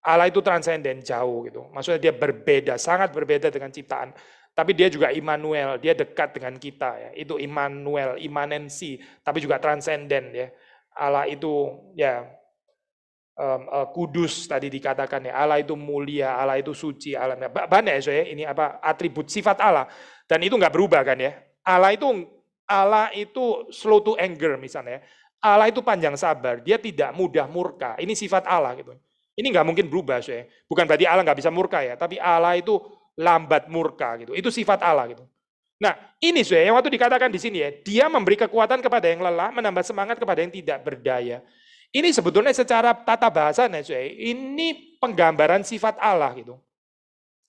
Allah itu transenden, jauh gitu. Maksudnya dia berbeda, sangat berbeda dengan ciptaan. Tapi dia juga Immanuel, dia dekat dengan kita ya. Itu Immanuel, imanensi, tapi juga transenden ya. Allah itu ya kudus tadi dikatakan ya. Allah itu mulia, Allah itu suci, Allah banyak ya, saya. Ini apa atribut sifat Allah dan itu nggak berubah kan ya. Allah itu slow to anger misalnya. Allah itu panjang sabar, dia tidak mudah murka. Ini sifat Allah gitu. Ini nggak mungkin berubah, saya. Bukan berarti Allah nggak bisa murka ya, tapi Allah itu lambat murka gitu. Itu sifat Allah gitu. Nah, ini saya yang waktu dikatakan di sini ya, dia memberi kekuatan kepada yang lelah, menambah semangat kepada yang tidak berdaya. Ini sebetulnya secara tata bahasanya, saya, ini penggambaran sifat Allah gitu.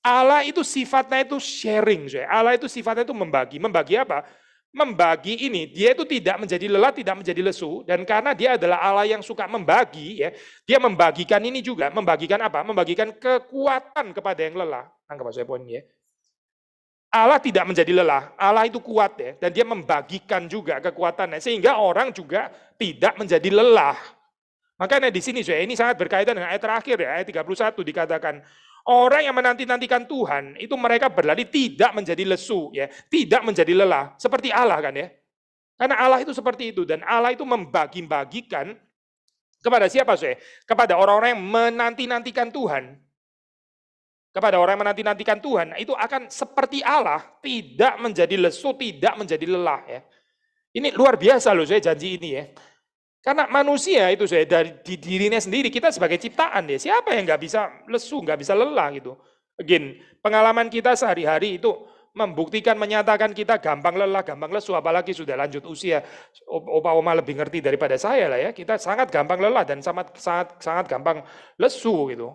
Allah itu sifatnya itu sharing, saya. Allah itu sifatnya itu membagi. Membagi apa? Membagi ini, dia itu tidak menjadi lelah, tidak menjadi lesu, dan karena dia adalah Allah yang suka membagi, ya, dia membagikan ini juga, membagikan apa? Membagikan kekuatan kepada yang lelah. Anggap saya poinnya. Allah tidak menjadi lelah, Allah itu kuat ya, dan dia membagikan juga kekuatannya, sehingga orang juga tidak menjadi lelah. Makanya di sini saya ini sangat berkaitan dengan ayat terakhir ya, ayat 31 dikatakan, orang yang menanti-nantikan Tuhan, itu mereka berlari tidak menjadi lesu, ya, tidak menjadi lelah, seperti Allah kan ya. Karena Allah itu seperti itu, dan Allah itu membagi-bagikan kepada siapa saya? Kepada orang-orang yang menanti-nantikan Tuhan. Kepada orang yang menanti-nantikan Tuhan, itu akan seperti Allah, tidak menjadi lesu, tidak menjadi lelah ya. Ini luar biasa loh saya janji ini ya. Karena manusia itu saya dari dirinya sendiri, kita sebagai ciptaan ya, siapa yang nggak bisa lesu, nggak bisa lelah gitu. Again, pengalaman kita sehari-hari itu membuktikan, menyatakan kita gampang lelah, gampang lesu, apalagi sudah lanjut usia. Opa-oma lebih ngerti daripada saya lah ya, kita sangat gampang lelah dan sangat gampang lesu gitu.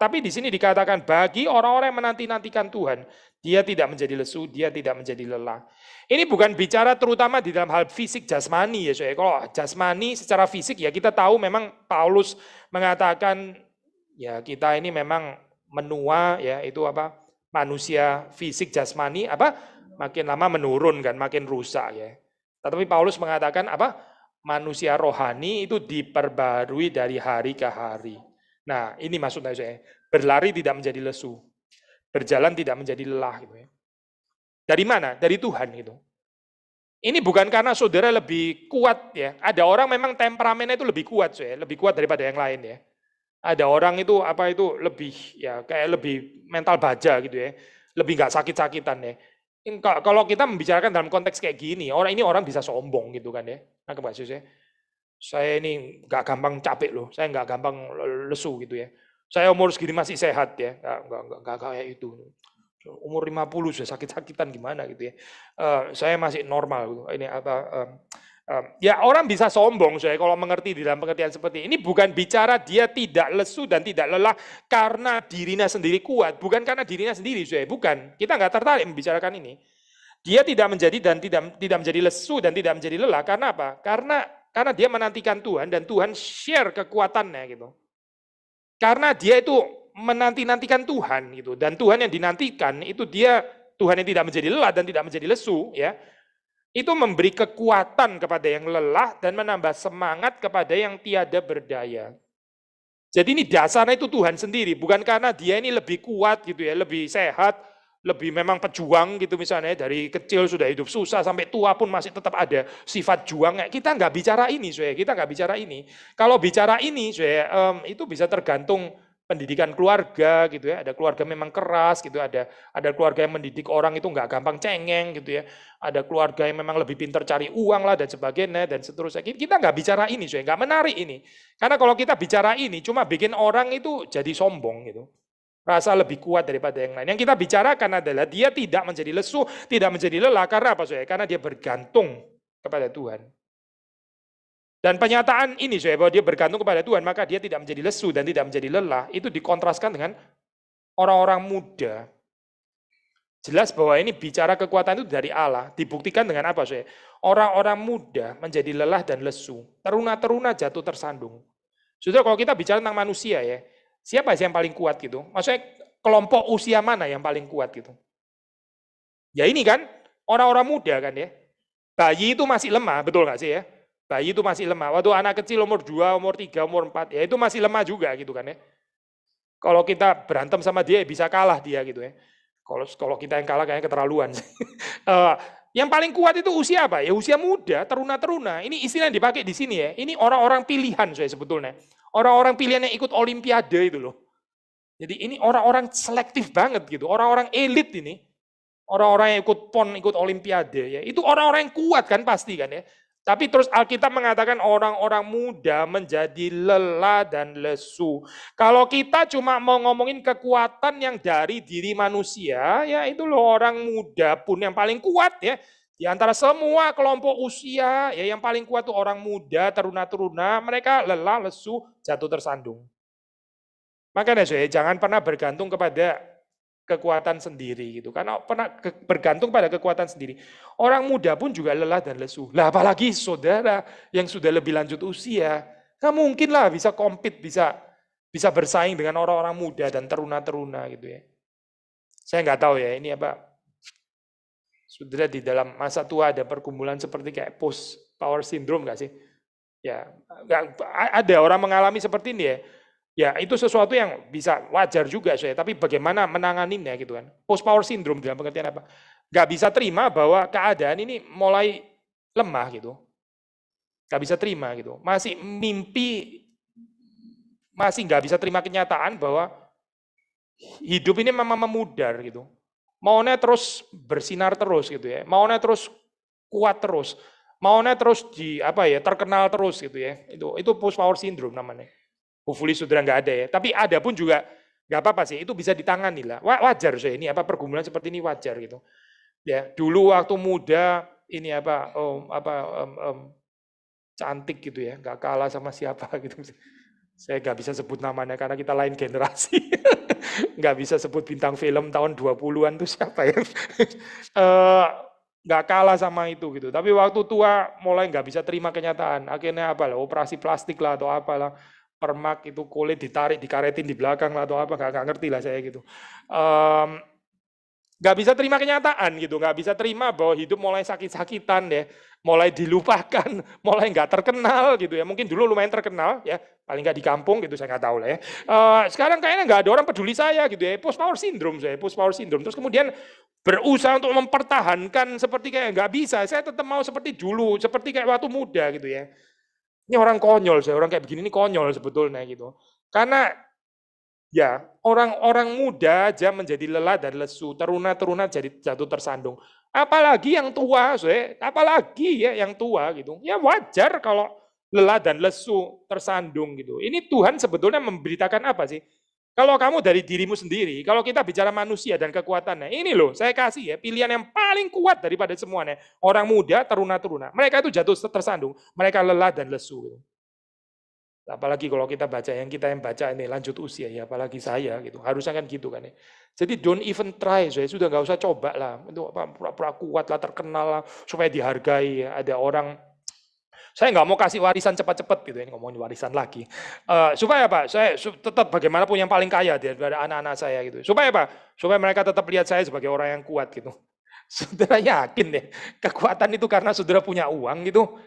Tapi di sini dikatakan bagi orang-orang yang menanti-nantikan Tuhan, dia tidak menjadi lesu, dia tidak menjadi lelah. Ini bukan bicara terutama di dalam hal fisik jasmani ya, saya. Kalau jasmani secara fisik ya kita tahu memang Paulus mengatakan ya kita ini memang menua ya, itu apa? Manusia fisik jasmani apa? Makin lama menurun kan, makin rusak ya. Tetapi Paulus mengatakan apa? Manusia rohani itu diperbarui dari hari ke hari. Nah, ini maksudnya saya. Berlari tidak menjadi lesu. Berjalan tidak menjadi lelah gitu ya. Dari mana? Dari Tuhan gitu. Ini bukan karena saudara lebih kuat ya. Ada orang memang temperamennya itu lebih kuat, saya, lebih kuat daripada yang lain ya. Ada orang itu lebih ya kayak lebih mental baja gitu ya, lebih nggak sakit-sakitan ya. Kalau kita membicarakan dalam konteks kayak gini, orang bisa sombong gitu kan ya. Nah, maksudnya saya ini nggak gampang capek loh, saya nggak gampang lesu gitu ya. Saya umur segini masih sehat ya, nggak kayak itu. Umur 50 sudah sakit-sakitan gimana gitu ya. Saya masih normal gitu. Ini ya orang bisa sombong saya kalau mengerti di dalam pengertian seperti ini. Bukan bicara dia tidak lesu dan tidak lelah karena dirinya sendiri kuat, bukan karena dirinya sendiri saya, bukan. Kita nggak tertarik membicarakan ini. Dia tidak menjadi dan tidak menjadi lesu dan tidak menjadi lelah karena apa? Karena dia menantikan Tuhan dan Tuhan share kekuatannya gitu. Karena dia itu menanti-nantikan Tuhan gitu, dan Tuhan yang dinantikan itu Tuhan yang tidak menjadi lelah dan tidak menjadi lesu ya. Itu memberi kekuatan kepada yang lelah dan menambah semangat kepada yang tiada berdaya. Jadi ini dasarnya itu Tuhan sendiri, bukan karena dia ini lebih kuat gitu ya, lebih sehat, lebih memang pejuang gitu misalnya, dari kecil sudah hidup susah sampai tua pun masih tetap ada sifat juang. Kita nggak bicara ini, kita nggak bicara ini. Kalau bicara ini, itu bisa tergantung pendidikan keluarga gitu ya. Ada keluarga memang keras gitu, ada keluarga yang mendidik orang itu nggak gampang cengeng gitu ya. Ada keluarga yang memang lebih pintar cari uang lah dan sebagainya dan seterusnya. Kita nggak bicara ini, nggak menarik ini. Karena kalau kita bicara ini cuma bikin orang itu jadi sombong gitu. Rasa lebih kuat daripada yang lain. Yang kita bicarakan adalah dia tidak menjadi lesu, tidak menjadi lelah. Karena apa? Karena dia bergantung kepada Tuhan. Dan pernyataan ini bahwa dia bergantung kepada Tuhan, maka dia tidak menjadi lesu dan tidak menjadi lelah, itu dikontraskan dengan orang-orang muda. Jelas bahwa ini bicara kekuatan itu dari Allah. Dibuktikan dengan apa? Orang-orang muda menjadi lelah dan lesu. Teruna-teruna jatuh tersandung. Saudara, kalau kita bicara tentang manusia ya, siapa sih yang paling kuat gitu? Maksudnya kelompok usia mana yang paling kuat gitu? Ya ini kan, orang-orang muda kan ya. Bayi itu masih lemah, betul nggak sih ya? Bayi itu masih lemah. Waktu anak kecil umur 2, umur 3, umur 4, ya itu masih lemah juga gitu kan ya. Kalau kita berantem sama dia, bisa kalah dia gitu ya. Kalau kita yang kalah kayaknya keterlaluan. Yang paling kuat itu usia apa? Ya usia muda, teruna-teruna. Ini istilah yang dipakai di sini ya. Ini orang-orang pilihan sebetulnya. Orang-orang pilihan yang ikut olimpiade itu loh. Jadi ini orang-orang selektif banget gitu. Orang-orang elit ini. Orang-orang yang ikut PON, ikut olimpiade ya. Itu orang-orang yang kuat kan pasti kan ya. Tapi terus Alkitab mengatakan orang-orang muda menjadi lelah dan lesu. Kalau kita cuma mau ngomongin kekuatan yang dari diri manusia, ya itu loh orang muda pun yang paling kuat ya. Di antara semua kelompok usia, ya yang paling kuat tuh orang muda, teruna-teruna, mereka lelah, lesu, jatuh tersandung. Makanya jangan pernah bergantung kepada kekuatan sendiri gitu. Karena pernah bergantung pada kekuatan sendiri. Orang muda pun juga lelah dan lesu. Lah apalagi saudara yang sudah lebih lanjut usia, nggak mungkin lah bisa compete, bisa bersaing dengan orang-orang muda dan teruna-teruna gitu ya. Saya nggak tahu ya ini apa. Saudara di dalam masa tua ada pergumulan seperti kayak post power syndrome nggak sih? Ya, ada orang mengalami seperti ini ya. Ya, itu sesuatu yang bisa wajar juga tapi bagaimana menanganinya gitu kan. Post power syndrome dalam pengertian apa? Gak bisa terima bahwa keadaan ini mulai lemah gitu. Gak bisa terima gitu. Masih mimpi, masih gak bisa terima kenyataan bahwa hidup ini memang memudar gitu. Maunya terus bersinar terus gitu ya. Maunya terus kuat terus. Maunya terus terkenal terus gitu ya. Itu post power syndrome namanya. Hopefully saudara nggak ada ya. Tapi ada pun juga nggak apa-apa sih. Itu bisa ditangani lah. Wajar ini pergumulan seperti ini wajar gitu. Ya dulu waktu muda ini cantik gitu ya, nggak kalah sama siapa gitu. Saya nggak bisa sebut namanya karena kita lain generasi. Nggak bisa sebut bintang film tahun 20-an tuh siapa ya. Nggak kalah sama itu gitu. Tapi waktu tua mulai nggak bisa terima kenyataan. Akhirnya operasi plastik lah atau apalah. Permak itu kulit ditarik, dikaretin di belakang lah atau apa, nggak ngerti lah saya gitu. Nggak bisa terima kenyataan gitu, nggak bisa terima bahwa hidup mulai sakit-sakitan ya, mulai dilupakan, mulai nggak terkenal gitu ya. Mungkin dulu lumayan terkenal ya, paling nggak di kampung gitu, saya nggak tahu lah ya. Sekarang kayaknya nggak ada orang peduli saya gitu ya, post power syndrome post power syndrome. Terus kemudian berusaha untuk mempertahankan seperti kayak nggak bisa, saya tetap mau seperti dulu, seperti kayak waktu muda gitu ya. Ini orang konyol, orang kayak begini ini konyol sebetulnya gitu. Karena ya orang-orang muda aja menjadi lelah dan lesu, teruna-teruna jadi jatuh tersandung. Apalagi yang tua, apalagi ya yang tua gitu. Ya wajar kalau lelah dan lesu, tersandung gitu. Ini Tuhan sebetulnya memberitakan apa sih? Kalau kamu dari dirimu sendiri, kalau kita bicara manusia dan kekuatannya, ini loh saya kasih ya pilihan yang paling kuat daripada semuanya. Orang muda, teruna-teruna, mereka itu jatuh tersandung, mereka lelah dan lesu. Gitu. Apalagi kalau kita baca kita yang baca ini lanjut usia ya, apalagi saya gitu. Harusnya kan gitu kan ya. Jadi don't even try, saya sudah nggak usah coba lah. Untuk pura-pura kuat lah, terkenal lah, supaya dihargai. Ada orang, saya nggak mau kasih warisan cepat-cepat gitu ya, ngomongin warisan lagi. Supaya apa? Saya tetap bagaimanapun yang paling kaya daripada anak-anak saya gitu. Supaya apa? Supaya mereka tetap lihat saya sebagai orang yang kuat gitu. Saudara yakin deh, kekuatan itu karena saudara punya uang gitu.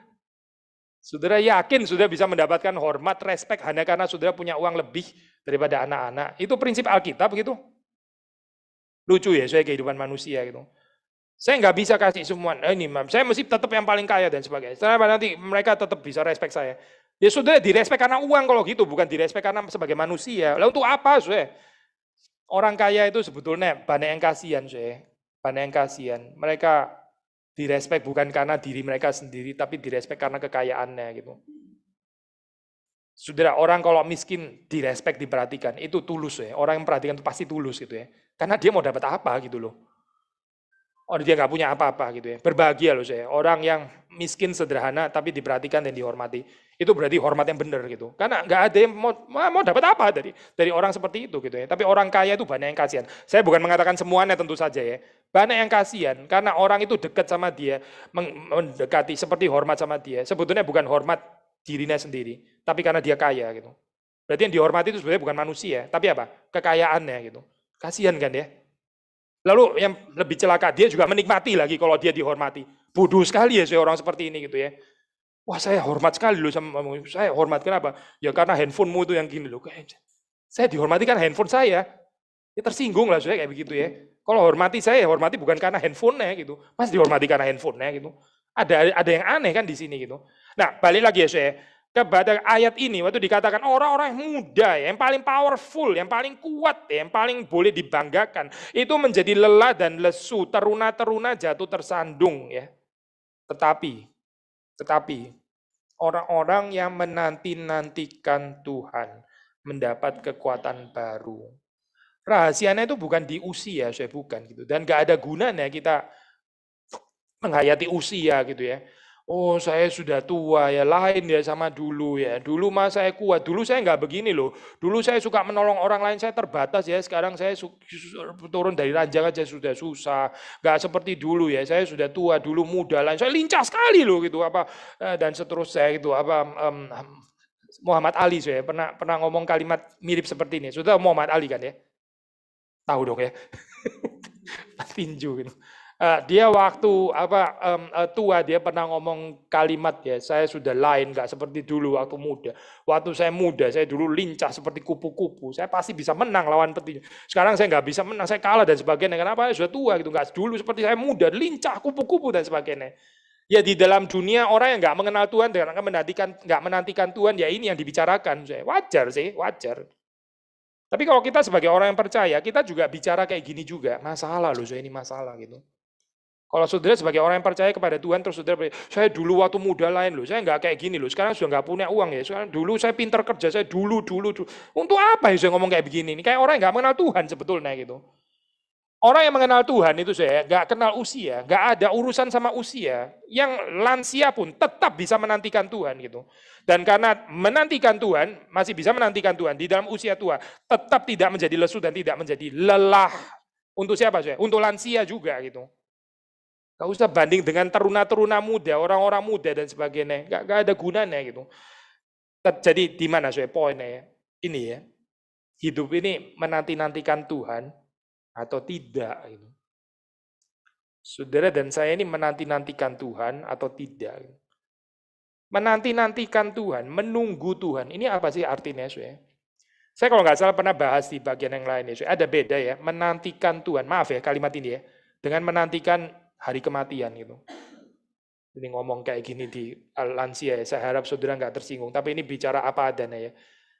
Saudara yakin sudah bisa mendapatkan hormat, respek hanya karena saudara punya uang lebih daripada anak-anak. Itu prinsip Alkitab gitu. Lucu ya, saya kehidupan manusia gitu. Saya nggak bisa kasih semua, ini saya mesti tetap yang paling kaya dan sebagainya. Setelah nanti mereka tetap bisa respek saya. Ya sudah direspek karena uang kalau gitu, bukan direspek karena sebagai manusia. Lalu untuk apa, saya? Orang kaya itu sebetulnya banyak yang kasihan, saya. Banyak yang kasihan. Mereka direspek bukan karena diri mereka sendiri, tapi direspek karena kekayaannya gitu. Saudara, orang kalau miskin direspek, diperhatikan, itu tulus ya. Orang yang memperhatikan itu pasti tulus gitu ya. Karena dia mau dapat apa gitu loh. Oh, dia nggak punya apa-apa gitu ya. Berbahagia loh saya. Orang yang miskin sederhana tapi diperhatikan dan dihormati. Itu berarti hormat yang benar gitu. Karena nggak ada yang mau dapat apa dari orang seperti itu gitu ya. Tapi orang kaya itu banyak yang kasihan. Saya bukan mengatakan semuanya tentu saja ya. Banyak yang kasihan karena orang itu dekat sama dia, mendekati seperti hormat sama dia. Sebetulnya bukan hormat dirinya sendiri, tapi karena dia kaya gitu. Berarti yang dihormati itu sebenarnya bukan manusia, tapi apa? Kekayaannya gitu. Kasihan kan ya? Lalu yang lebih celaka, dia juga menikmati lagi kalau dia dihormati. Bodoh sekali ya saya orang seperti ini gitu ya. Wah saya hormat sekali loh sama kamu. Saya hormat kenapa? Ya karena handphonemu itu yang gini loh. Saya dihormati kan handphone saya. Ya tersinggung lah saya kayak begitu ya. Kalau hormati saya, hormati bukan karena handphonenya gitu. Mas dihormati karena handphonenya gitu. Ada yang aneh kan di sini gitu. Nah balik lagi ya saya. Kepada ayat ini waktu dikatakan orang-orang yang muda ya, yang paling powerful, yang paling kuat ya, yang paling boleh dibanggakan, itu menjadi lelah dan lesu, teruna-teruna jatuh tersandung ya. Tetapi orang-orang yang menanti-nantikan Tuhan mendapat kekuatan baru. Rahasianya itu bukan di usia, saya bukan gitu. Dan gak ada gunanya kita menghayati usia gitu ya. Oh saya sudah tua ya, lain ya sama dulu ya. Dulu mah saya kuat, dulu saya nggak begini loh. Dulu saya suka menolong orang lain, saya terbatas ya. Sekarang saya turun dari ranjang aja sudah susah. Nggak seperti dulu ya, saya sudah tua, dulu muda lain. Saya lincah sekali loh gitu apa dan seterusnya gitu apa Muhammad Ali saya pernah ngomong kalimat mirip seperti ini. Sudah Muhammad Ali kan ya? Tahu dong ya. Tinju gitu. Dia waktu tua dia pernah ngomong kalimat ya, saya sudah lain nggak seperti dulu waktu muda. Waktu saya muda saya dulu lincah seperti kupu-kupu, saya pasti bisa menang lawan petinju. Sekarang saya nggak bisa menang, saya kalah dan sebagainya. Kenapa? Sudah tua gitu, nggak dulu seperti saya muda, lincah kupu-kupu dan sebagainya. Ya di dalam dunia orang yang nggak mengenal Tuhan dan nggak menantikan Tuhan, ya ini yang dibicarakan. Wajar sih, wajar. Tapi kalau kita sebagai orang yang percaya, kita juga bicara kayak gini juga, masalah loh, ini masalah gitu. Kalau saudara sebagai orang yang percaya kepada Tuhan, terus saudara, saya dulu waktu muda lain loh, saya nggak kayak gini loh, sekarang sudah nggak punya uang ya, sekarang dulu saya pintar kerja, saya dulu. Untuk apa ya saya ngomong kayak begini? Ini kayak orang yang nggak mengenal Tuhan sebetulnya gitu. Orang yang mengenal Tuhan itu saya nggak kenal usia, nggak ada urusan sama usia. Yang lansia pun tetap bisa menantikan Tuhan gitu. Dan karena menantikan Tuhan, masih bisa menantikan Tuhan di dalam usia tua, tetap tidak menjadi lesu dan tidak menjadi lelah. Untuk siapa saya? Untuk lansia juga gitu. Gak usah banding dengan teruna-teruna muda, orang-orang muda dan sebagainya. Gak ada gunanya gitu. Jadi di mana saya poinnya ya? Ini ya, hidup ini menanti-nantikan Tuhan atau tidak. Gitu. Saudara dan saya ini menanti-nantikan Tuhan atau tidak. Gitu. Menanti-nantikan Tuhan, menunggu Tuhan. Ini apa sih artinya saya? Saya kalau nggak salah pernah bahas di bagian yang lain ya. Ada beda ya, menantikan Tuhan. Maaf ya kalimat ini ya. Dengan menantikan hari kematian gitu. Ini ngomong kayak gini di lansia ya, saya harap saudara nggak tersinggung. Tapi ini bicara apa adanya ya.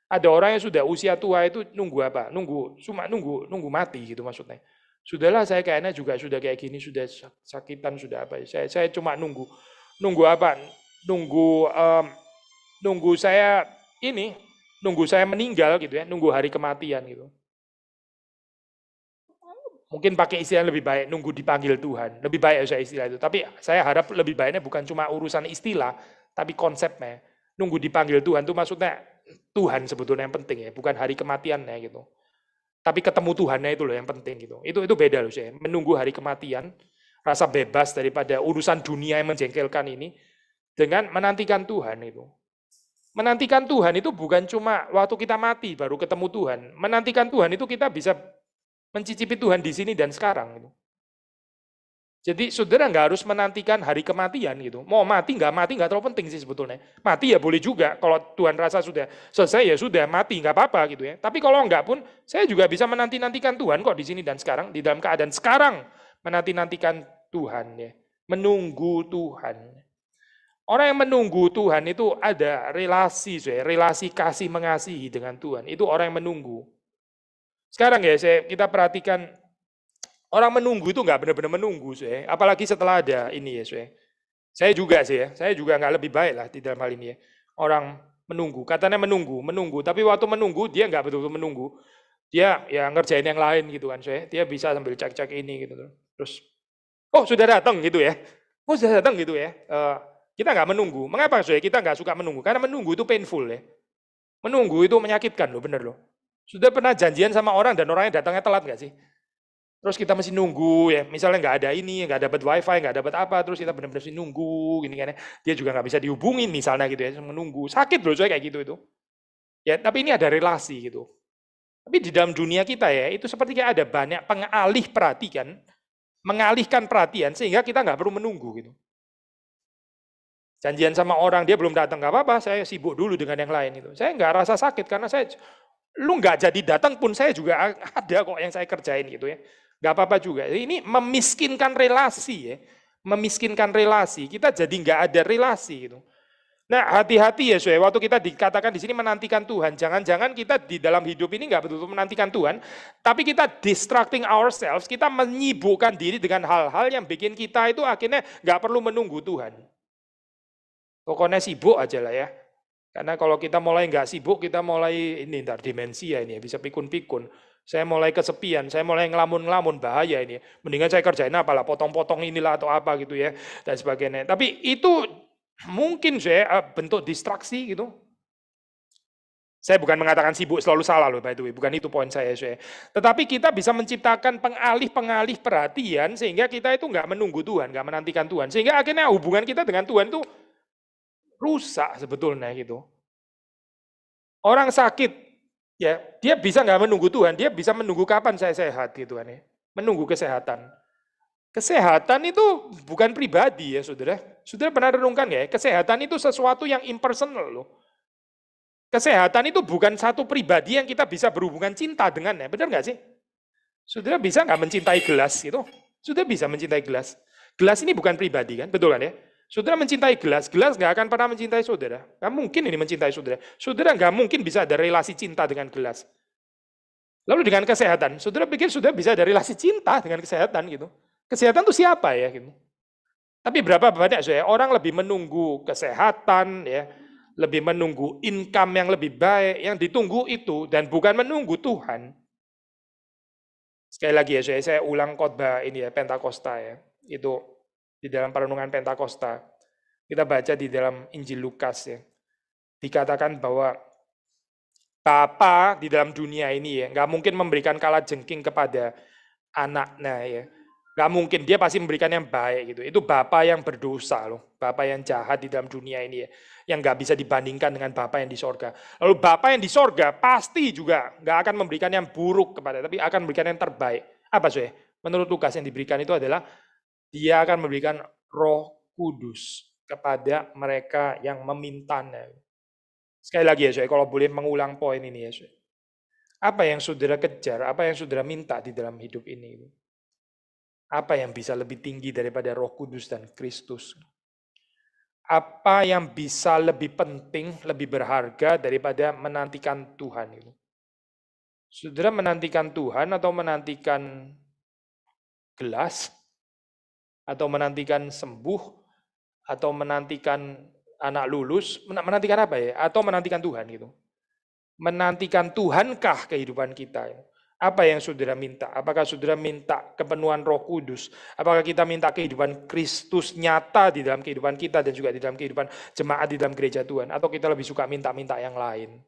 Ada orang yang sudah usia tua itu nunggu apa? Nunggu mati gitu maksudnya. Sudahlah saya kayaknya juga sudah kayak gini, sudah sakitan, sudah apa. Saya cuma nunggu apa? Nunggu saya nunggu saya meninggal gitu ya, nunggu hari kematian gitu. Mungkin pakai istilah lebih baik, nunggu dipanggil Tuhan. Lebih baik saya istilah itu. Tapi saya harap lebih baiknya bukan cuma urusan istilah, tapi konsepnya. Nunggu dipanggil Tuhan itu maksudnya Tuhan sebetulnya yang penting ya, bukan hari kematiannya gitu. Tapi ketemu Tuhannya itu loh yang penting gitu. Itu beda loh saya. Menunggu hari kematian, rasa bebas daripada urusan dunia yang menjengkelkan ini, dengan menantikan Tuhan itu. Menantikan Tuhan itu bukan cuma waktu kita mati baru ketemu Tuhan. Menantikan Tuhan itu kita bisa mencicipi Tuhan di sini dan sekarang gitu. Jadi saudara nggak harus menantikan hari kematian gitu. Mau mati nggak terlalu penting sih sebetulnya. Mati ya boleh juga. Kalau Tuhan rasa sudah selesai ya sudah mati nggak apa-apa gitu ya. Tapi kalau nggak pun saya juga bisa menanti-nantikan Tuhan kok di sini dan sekarang. Di dalam keadaan sekarang menanti-nantikan Tuhan ya. Menunggu Tuhan. Orang yang menunggu Tuhan itu ada relasi, relasi kasih mengasihi dengan Tuhan. Itu orang yang menunggu. Sekarang ya kita perhatikan orang menunggu itu nggak benar-benar menunggu, apalagi setelah ada ini ya, saya juga sih ya, saya juga nggak lebih baik lah di dalam hal ini ya. Orang menunggu, katanya menunggu, tapi waktu menunggu dia nggak betul-betul menunggu, dia ya ngerjain yang lain gitu kan, dia bisa sambil cek-cek ini gitu, terus oh sudah datang gitu ya, oh sudah datang gitu ya, kita nggak menunggu. Mengapa kita nggak suka menunggu? Karena menunggu itu painful ya, menunggu itu menyakitkan loh, bener loh. Sudah pernah janjian sama orang dan orangnya datangnya telat nggak sih? Terus kita mesti nunggu ya, misalnya nggak ada ini, nggak dapat wifi, nggak dapat apa, terus kita benar-benar mesti nunggu, gini kan ya. Dia juga nggak bisa dihubungin misalnya gitu ya, menunggu. Sakit loh kayak gitu itu. Ya, tapi ini ada relasi gitu. Tapi di dalam dunia kita ya, itu seperti kayak ada banyak pengalih perhatian, mengalihkan perhatian sehingga kita nggak perlu menunggu gitu. Janjian sama orang, dia belum datang, nggak apa-apa, saya sibuk dulu dengan yang lain itu. Saya nggak rasa sakit karena lu nggak jadi datang pun saya juga ada kok yang saya kerjain gitu ya. Nggak apa-apa juga. Ini memiskinkan relasi ya. Memiskinkan relasi. Kita jadi nggak ada relasi gitu. Nah hati-hati ya waktu kita dikatakan di sini menantikan Tuhan. Jangan-jangan kita di dalam hidup ini nggak betul-betul menantikan Tuhan. Tapi kita distracting ourselves. Kita menyibukkan diri dengan hal-hal yang bikin kita itu akhirnya nggak perlu menunggu Tuhan. Pokoknya sibuk aja lah ya. Karena kalau kita mulai nggak sibuk, kita mulai ini ntar demensia ini bisa pikun-pikun. Saya mulai kesepian, saya mulai ngelamun-ngelamun, bahaya ini. Mendingan saya kerjain apa lah, potong-potong inilah atau apa gitu ya, dan sebagainya. Tapi itu mungkin bentuk distraksi gitu. Saya bukan mengatakan sibuk selalu salah loh, by the way, bukan itu poin saya. Tetapi kita bisa menciptakan pengalih-pengalih perhatian sehingga kita itu nggak menunggu Tuhan, nggak menantikan Tuhan. Sehingga akhirnya hubungan kita dengan Tuhan itu rusak sebetulnya gitu. Orang sakit, ya dia bisa nggak menunggu Tuhan, dia bisa menunggu kapan saya sehat gitu kan ya. Menunggu kesehatan. Kesehatan itu bukan pribadi ya saudara. Saudara pernah renungkan ya, kesehatan itu sesuatu yang impersonal loh. Kesehatan itu bukan satu pribadi yang kita bisa berhubungan cinta dengannya, benar nggak sih? Saudara bisa nggak mencintai gelas gitu? Saudara bisa mencintai gelas. Gelas ini bukan pribadi kan, betul kan ya? Saudara mencintai gelas, gelas nggak akan pernah mencintai saudara. Nggak mungkin ini mencintai saudara. Saudara nggak mungkin bisa ada relasi cinta dengan gelas. Lalu dengan kesehatan, saudara pikir saudara bisa ada relasi cinta dengan kesehatan gitu. Kesehatan itu siapa ya gitu. Tapi berapa banyak orang lebih menunggu kesehatan ya, lebih menunggu income yang lebih baik, yang ditunggu itu dan bukan menunggu Tuhan. Sekali lagi ya saya ulang khotbah ini ya Pentakosta ya. Itu di dalam perenungan Pentakosta. Kita baca di dalam Injil Lukas ya. Dikatakan bahwa Bapa di dalam dunia ini ya, nggak mungkin memberikan kalajengking kepada anaknya ya. Nggak mungkin, dia pasti memberikan yang baik gitu. Itu Bapa yang berdosa loh, Bapa yang jahat di dalam dunia ini ya. Yang nggak bisa dibandingkan dengan Bapa yang di sorga. Lalu Bapa yang di sorga pasti juga nggak akan memberikan yang buruk kepada, tapi akan memberikan yang terbaik. Apa sih? Menurut Lukas yang diberikan itu adalah dia akan memberikan Roh Kudus kepada mereka yang memintanya. Sekali lagi ya, kalau boleh mengulang poin ini ya. Apa yang saudara kejar, apa yang saudara minta di dalam hidup ini? Apa yang bisa lebih tinggi daripada Roh Kudus dan Kristus? Apa yang bisa lebih penting, lebih berharga daripada menantikan Tuhan itu? Saudara menantikan Tuhan atau menantikan gelas? Atau menantikan sembuh? Atau menantikan anak lulus? Menantikan apa ya? Atau menantikan Tuhan gitu? Menantikan Tuhankah kehidupan kita? Apa yang saudara minta? Apakah saudara minta kepenuhan Roh Kudus? Apakah kita minta kehidupan Kristus nyata di dalam kehidupan kita dan juga di dalam kehidupan jemaat di dalam gereja Tuhan? Atau kita lebih suka minta-minta yang lain?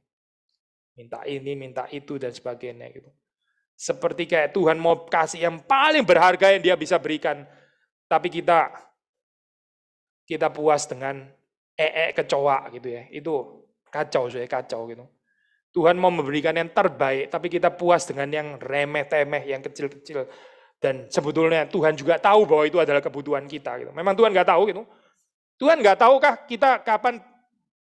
Minta ini, minta itu, dan sebagainya gitu. Seperti kayak Tuhan mau kasih yang paling berharga yang dia bisa berikan. Tapi kita puas dengan kecoa gitu ya. Itu kacau, kacau gitu. Tuhan mau memberikan yang terbaik, tapi kita puas dengan yang remeh-temeh, yang kecil-kecil. Dan sebetulnya Tuhan juga tahu bahwa itu adalah kebutuhan kita. Gitu. Memang Tuhan nggak tahu gitu. Tuhan nggak tahukah kita kapan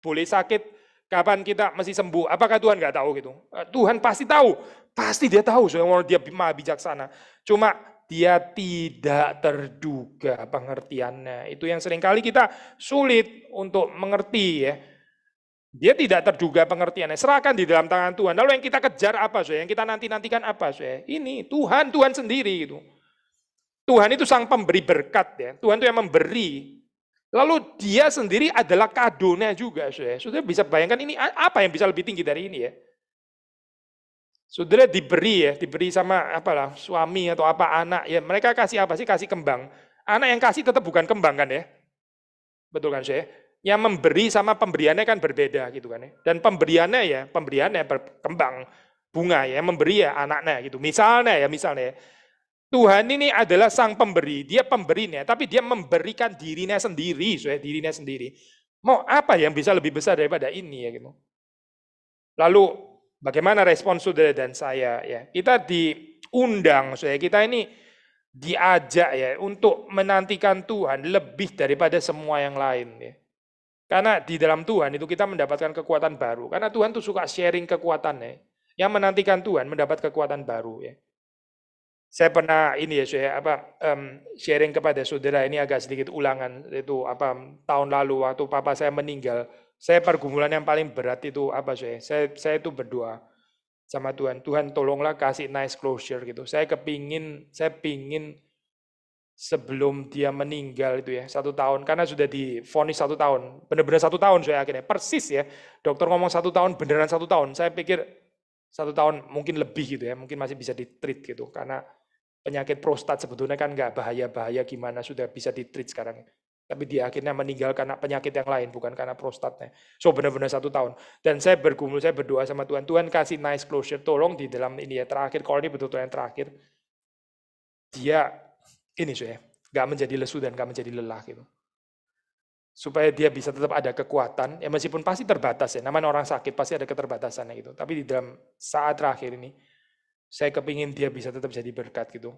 boleh sakit, kapan kita mesti sembuh? Apakah Tuhan nggak tahu gitu? Tuhan pasti tahu, pasti dia tahu. Soalnya dia maha bijaksana. Cuma dia tidak terduga pengertiannya. Itu yang seringkali kita sulit untuk mengerti ya. Dia tidak terduga pengertiannya. Serahkan di dalam tangan Tuhan. Lalu yang kita kejar apa, saudara? Yang kita nanti-nantikan apa, saudara? Ini Tuhan sendiri gitu. Tuhan itu sang pemberi berkat ya. Tuhan itu yang memberi. Lalu dia sendiri adalah kadonya juga, saudara. Saudara bisa bayangkan ini apa yang bisa lebih tinggi dari ini ya? Saudara diberi sama apalah suami atau apa anak ya. Mereka kasih apa sih? Kasih kembang. Anak yang kasih tetap bukan kembang kan ya? Betul kan, saudara? Yang memberi sama pemberiannya kan berbeda gitu kan ya. Dan pemberiannya berkembang bunga ya, memberi ya anaknya gitu. Misalnya Tuhan ini adalah sang pemberi, dia pemberinya, tapi dia memberikan dirinya sendiri, dirinya sendiri. Mau apa yang bisa lebih besar daripada ini ya gitu. Lalu bagaimana respon saudara dan saya ya? Kita diundang, kita ini diajak ya untuk menantikan Tuhan lebih daripada semua yang lain ya. Karena di dalam Tuhan itu kita mendapatkan kekuatan baru. Karena Tuhan tuh suka sharing kekuatannya. Yang menantikan Tuhan mendapat kekuatan baru ya. Saya pernah ini ya sharing kepada saudara, ini agak sedikit ulangan, itu tahun lalu waktu papa saya meninggal, saya pergumulan yang paling berat itu saya itu berdoa sama Tuhan, Tuhan tolonglah kasih nice closure gitu. Saya pingin sebelum dia meninggal itu ya 1 tahun, karena sudah divonis 1 tahun, benar-benar 1 tahun saya akhirnya persis ya, dokter ngomong 1 tahun, beneran 1 tahun. Saya pikir 1 tahun mungkin lebih gitu ya, mungkin masih bisa ditreat gitu, karena penyakit prostat sebetulnya kan nggak bahaya-bahaya gimana, sudah bisa ditreat sekarang. Tapi dia akhirnya meninggal karena penyakit yang lain, bukan karena prostatnya. So benar-benar 1 tahun. Dan saya bergumul, saya berdoa sama Tuhan, Tuhan kasih nice closure, tolong di dalam ini ya terakhir, kalau ini betul-betul yang terakhir, dia ini nggak menjadi lesu dan nggak menjadi lelah gitu. Supaya dia bisa tetap ada kekuatan, ya meskipun pasti terbatas ya, namanya orang sakit pasti ada keterbatasannya gitu. Tapi di dalam saat terakhir ini, saya kepingin dia bisa tetap jadi berkat gitu.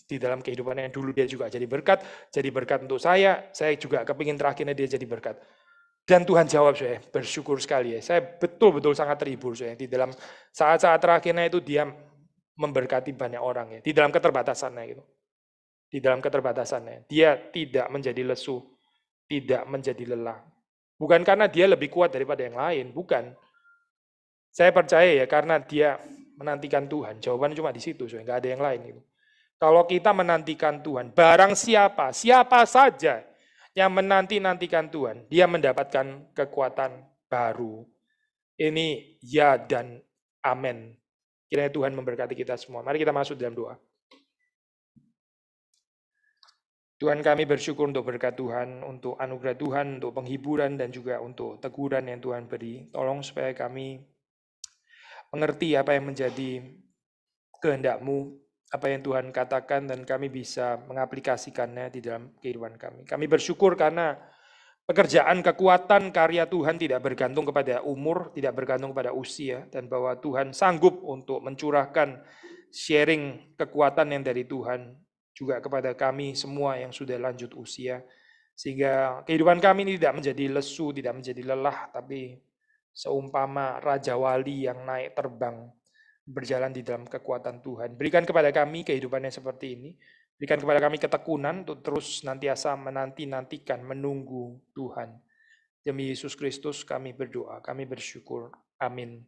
Di dalam kehidupannya yang dulu dia juga jadi berkat untuk saya juga kepingin terakhirnya dia jadi berkat. Dan Tuhan jawab saya, bersyukur sekali ya. Saya betul-betul sangat terhibur saya. Di dalam saat-saat terakhirnya itu dia memberkati banyak orang ya, di dalam keterbatasannya gitu. Di dalam keterbatasannya. Dia tidak menjadi lesu, tidak menjadi lelah. Bukan karena dia lebih kuat daripada yang lain, bukan. Saya percaya ya karena dia menantikan Tuhan. Jawabannya cuma di situ, nggak ada yang lain gitu. Kalau kita menantikan Tuhan, barang siapa saja yang menantikan Tuhan, dia mendapatkan kekuatan baru. Ini ya dan amin. Kiranya Tuhan memberkati kita semua. Mari kita masuk dalam doa. Tuhan, kami bersyukur untuk berkat Tuhan, untuk anugerah Tuhan, untuk penghiburan dan juga untuk teguran yang Tuhan beri. Tolong supaya kami mengerti apa yang menjadi kehendak-Mu, apa yang Tuhan katakan, dan kami bisa mengaplikasikannya di dalam kehidupan kami. Kami bersyukur karena pekerjaan, kekuatan, karya Tuhan tidak bergantung kepada umur, tidak bergantung kepada usia, dan bahwa Tuhan sanggup untuk mencurahkan sharing kekuatan yang dari Tuhan juga kepada kami semua yang sudah lanjut usia, sehingga kehidupan kami ini tidak menjadi lesu, tidak menjadi lelah, tapi seumpama Raja Wali yang naik terbang, berjalan di dalam kekuatan Tuhan. Berikan kepada kami kehidupannya seperti ini, Berikan kepada kami ketekunan untuk terus nantiasa menanti-nantikan, menunggu Tuhan. Demi Yesus Kristus kami berdoa, kami bersyukur. Amin.